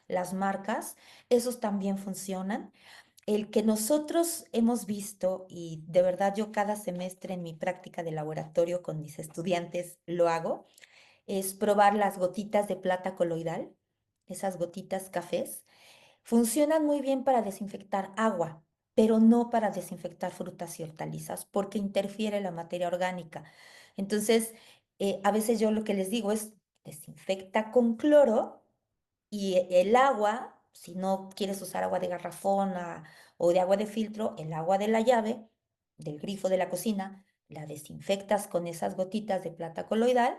las marcas, esos también funcionan. El que nosotros hemos visto, y de verdad yo cada semestre en mi práctica de laboratorio con mis estudiantes lo hago, es probar las gotitas de plata coloidal, esas gotitas cafés. Funcionan muy bien para desinfectar agua, pero no para desinfectar frutas y hortalizas, porque interfiere la materia orgánica. Entonces, a veces yo lo que les digo es, desinfecta con cloro y el agua, si no quieres usar agua de garrafón o de agua de filtro, el agua de la llave, del grifo de la cocina, la desinfectas con esas gotitas de plata coloidal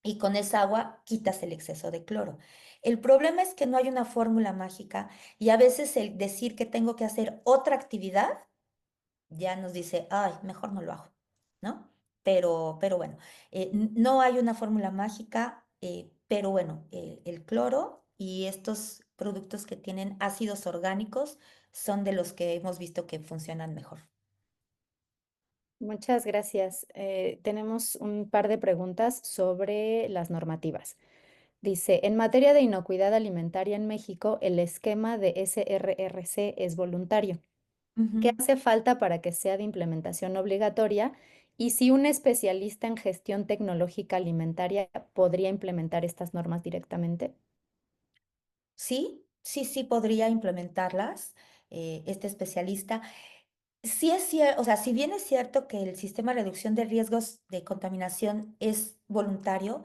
y con esa agua quitas el exceso de cloro. El problema es que no hay una fórmula mágica y a veces el decir que tengo que hacer otra actividad ya nos dice, ay, mejor no lo hago, ¿no? Pero bueno, no hay una fórmula mágica, pero bueno, el cloro y estos productos que tienen ácidos orgánicos son de los que hemos visto que funcionan mejor. Muchas gracias. Tenemos un par de preguntas sobre las normativas. Dice, en materia de inocuidad alimentaria en México, el esquema de SRRC es voluntario. ¿Qué Ujú. hace falta para que sea de implementación obligatoria? Y si un especialista en gestión tecnológica alimentaria podría implementar estas normas directamente. Sí, sí, sí podría implementarlas, este especialista. Sí es cierto, o sea, si bien es cierto que el sistema de reducción de riesgos de contaminación es voluntario,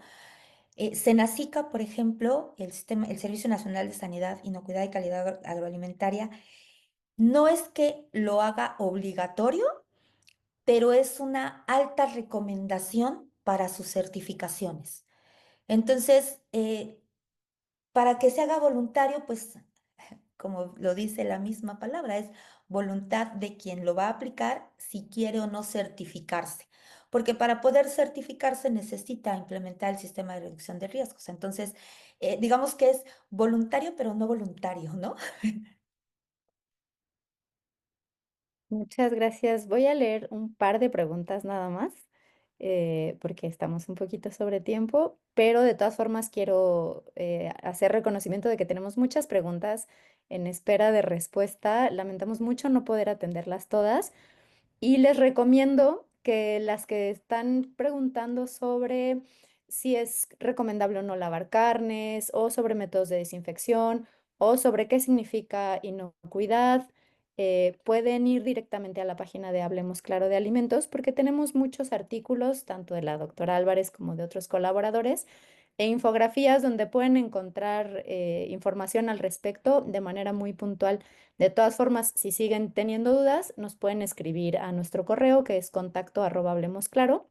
Senacica, por ejemplo, el Servicio Nacional de Sanidad, Inocuidad y Calidad Agroalimentaria, no es que lo haga obligatorio, pero es una alta recomendación para sus certificaciones. Entonces, para que se haga voluntario, pues como lo dice la misma palabra, es voluntad de quien lo va a aplicar si quiere o no certificarse. Porque para poder certificarse necesita implementar el sistema de reducción de riesgos. Entonces, digamos que es voluntario, pero no voluntario, ¿no? Muchas gracias. Voy a leer un par de preguntas nada más, porque estamos un poquito sobre tiempo, pero de todas formas quiero hacer reconocimiento de que tenemos muchas preguntas en espera de respuesta. Lamentamos mucho no poder atenderlas todas. Y les recomiendo que las que están preguntando sobre si es recomendable o no lavar carnes, o sobre métodos de desinfección, o sobre qué significa inocuidad, pueden ir directamente a la página de Hablemos Claro de Alimentos, porque tenemos muchos artículos, tanto de la doctora Álvarez como de otros colaboradores, e infografías donde pueden encontrar información al respecto de manera muy puntual. De todas formas, si siguen teniendo dudas, nos pueden escribir a nuestro correo que es contacto@hablemosclaro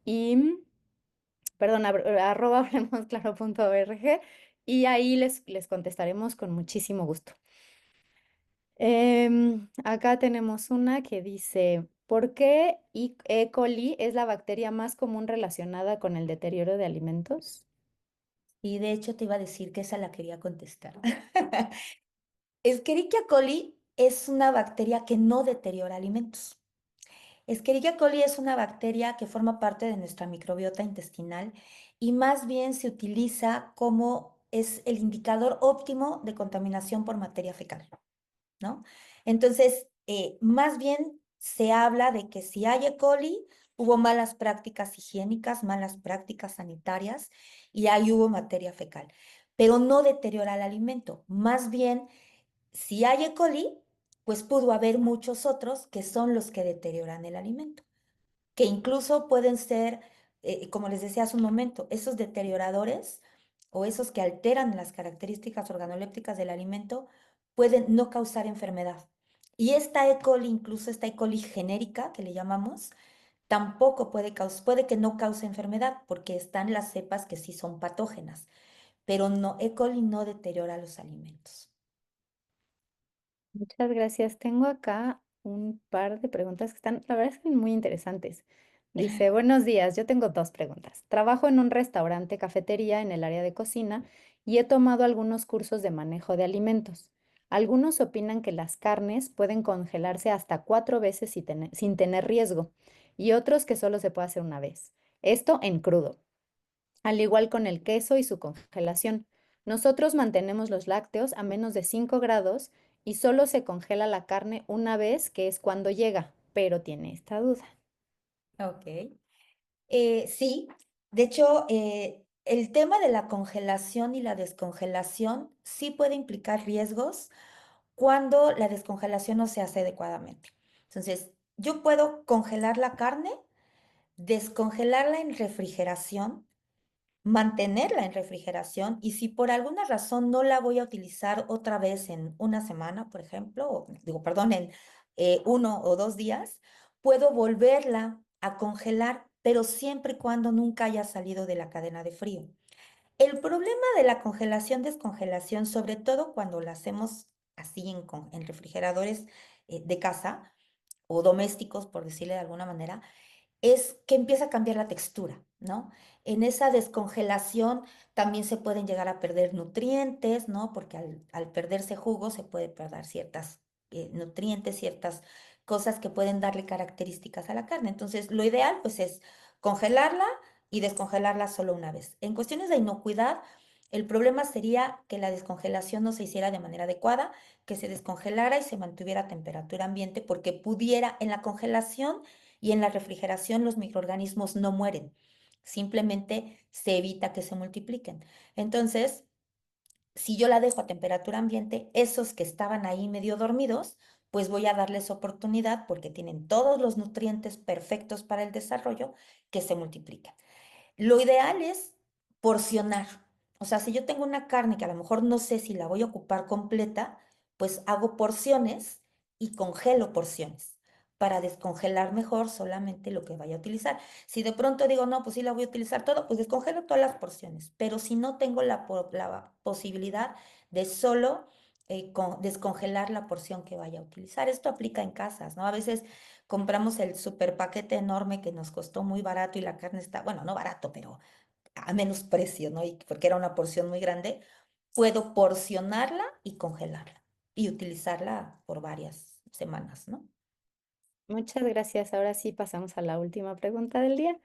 y, perdón, @hablemosclaro.org y ahí les contestaremos con muchísimo gusto. Acá tenemos una que dice, ¿por qué E. coli es la bacteria más común relacionada con el deterioro de alimentos? Y de hecho te iba a decir que esa la quería contestar. Escherichia coli es una bacteria que no deteriora alimentos. Escherichia coli es una bacteria que forma parte de nuestra microbiota intestinal y más bien se utiliza como es el indicador óptimo de contaminación por materia fecal, ¿no? Entonces, más bien se habla de que si hay E. coli, hubo malas prácticas higiénicas, malas prácticas sanitarias y ahí hubo materia fecal, pero no deteriora el alimento. Más bien, si hay E. coli, pues pudo haber muchos otros que son los que deterioran el alimento, que incluso pueden ser, como les decía hace un momento, esos deterioradores o esos que alteran las características organolépticas del alimento pueden no causar enfermedad. Y esta E. coli, incluso esta E. coli genérica que le llamamos, tampoco puede que no cause enfermedad porque están las cepas que sí son patógenas, pero no, E. coli no deteriora los alimentos. Muchas gracias. Tengo acá un par de preguntas que están, la verdad es que muy interesantes. Dice, buenos días, yo tengo dos preguntas. Trabajo en un restaurante cafetería en el área de cocina y he tomado algunos cursos de manejo de alimentos. Algunos opinan que las carnes pueden congelarse hasta 4 veces sin tener riesgo y otros que solo se puede hacer una vez. Esto en crudo, al igual con el queso y su congelación. Nosotros mantenemos los lácteos a menos de 5 grados y solo se congela la carne una vez, que es cuando llega, pero tiene esta duda. Ok. Sí, de hecho, el tema de la congelación y la descongelación sí puede implicar riesgos cuando la descongelación no se hace adecuadamente. Entonces, yo puedo congelar la carne, descongelarla en refrigeración, mantenerla en refrigeración y si por alguna razón no la voy a utilizar otra vez en una semana, por ejemplo, o, digo, perdón, en 1 o 2 días, puedo volverla a congelar, pero siempre y cuando nunca haya salido de la cadena de frío. El problema de la congelación, descongelación, sobre todo cuando la hacemos así en refrigeradores de casa o domésticos, por decirle de alguna manera, es que empieza a cambiar la textura, ¿no? En esa descongelación también se pueden llegar a perder nutrientes, ¿no? Porque al perderse jugo se puede perder ciertas nutrientes, ciertas cosas que pueden darle características a la carne. Entonces, lo ideal, pues, es congelarla y descongelarla solo una vez. En cuestiones de inocuidad, el problema sería que la descongelación no se hiciera de manera adecuada, que se descongelara y se mantuviera a temperatura ambiente, porque pudiera en la congelación y en la refrigeración los microorganismos no mueren, simplemente se evita que se multipliquen. Entonces, si yo la dejo a temperatura ambiente, esos que estaban ahí medio dormidos, pues voy a darles oportunidad porque tienen todos los nutrientes perfectos para el desarrollo que se multipliquen. Lo ideal es porcionar. O sea, si yo tengo una carne que a lo mejor no sé si la voy a ocupar completa, pues hago porciones y congelo porciones para descongelar mejor solamente lo que vaya a utilizar. Si de pronto digo, no, pues sí la voy a utilizar todo, pues descongelo todas las porciones. Pero si no tengo la posibilidad de solo descongelar la porción que vaya a utilizar, esto aplica en casas, ¿no? A veces compramos el super paquete enorme que nos costó muy barato y la carne está, bueno, no barato, pero a menos precio, ¿no? Y porque era una porción muy grande, puedo porcionarla y congelarla y utilizarla por varias semanas, ¿no? Muchas gracias. Ahora sí pasamos a la última pregunta del día.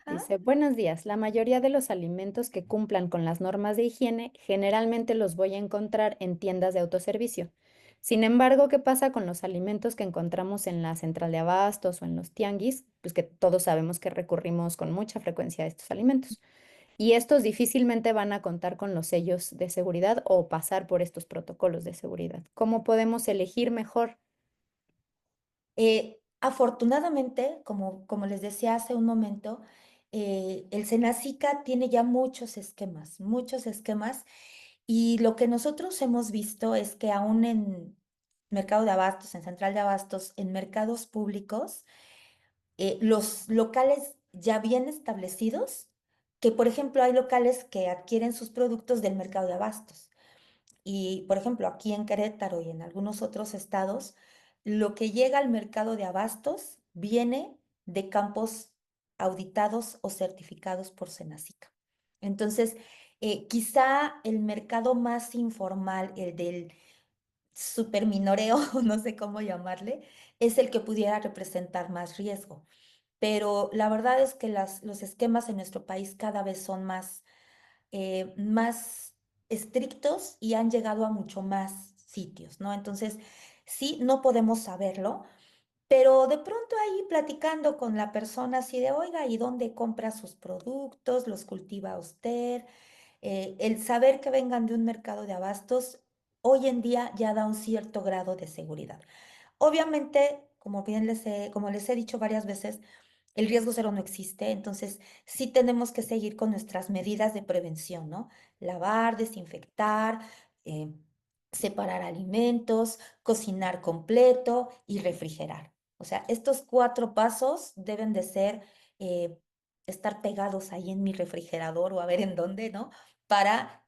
Ajá. Dice, buenos días. La mayoría de los alimentos que cumplan con las normas de higiene generalmente los voy a encontrar en tiendas de autoservicio. Sin embargo, ¿qué pasa con los alimentos que encontramos en la central de abastos o en los tianguis? Pues que todos sabemos que recurrimos con mucha frecuencia a estos alimentos. Y estos difícilmente van a contar con los sellos de seguridad o pasar por estos protocolos de seguridad. ¿Cómo podemos elegir mejor? Afortunadamente, como les decía hace un momento, el Senacica tiene ya muchos esquemas, y lo que nosotros hemos visto es que aún en mercado de abastos, en central de abastos, en mercados públicos, los locales ya bien establecidos, que por ejemplo hay locales que adquieren sus productos del mercado de abastos. Y, por ejemplo, aquí en Querétaro y en algunos otros estados, lo que llega al mercado de abastos viene de campos auditados o certificados por Senacica. Entonces, quizá el mercado más informal, el del superminoreo, no sé cómo llamarle, es el que pudiera representar más riesgo. Pero la verdad es que los esquemas en nuestro país cada vez son más estrictos y han llegado a mucho más sitios, ¿no? Entonces, sí, no podemos saberlo, pero de pronto ahí platicando con la persona así de, oiga, ¿y dónde compra sus productos? ¿Los cultiva usted? El saber que vengan de un mercado de abastos hoy en día ya da un cierto grado de seguridad. Obviamente, como les he dicho varias veces, el riesgo cero no existe, entonces sí tenemos que seguir con nuestras medidas de prevención, ¿no? Lavar, desinfectar, eh, separar alimentos, cocinar completo y refrigerar. O sea, estos 4 pasos deben de ser, eh, estar pegados ahí en mi refrigerador o a ver en dónde, ¿no? Para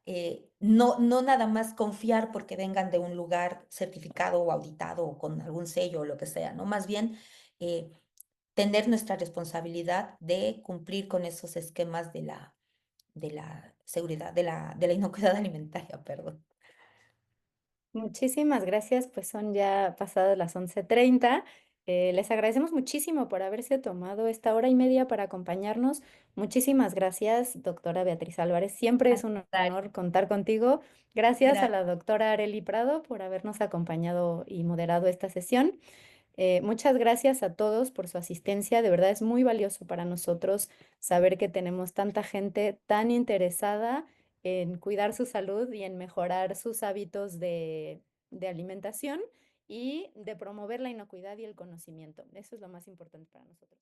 no nada más confiar porque vengan de un lugar certificado o auditado o con algún sello o lo que sea, ¿no? Más bien, eh, tener nuestra responsabilidad de cumplir con esos esquemas de la seguridad, de la inocuidad alimentaria, perdón. Muchísimas gracias, pues son ya pasadas las 11:30. Les agradecemos muchísimo por haberse tomado esta hora y media para acompañarnos. Muchísimas gracias, doctora Beatriz Álvarez. Siempre Al es un contrario, honor contar contigo. Gracias a gracias. la doctora Areli Prado por habernos acompañado y moderado esta sesión. Muchas gracias a todos por su asistencia. De verdad es muy valioso para nosotros saber que tenemos tanta gente tan interesada en cuidar su salud y en mejorar sus hábitos de alimentación y de promover la inocuidad y el conocimiento. Eso es lo más importante para nosotros.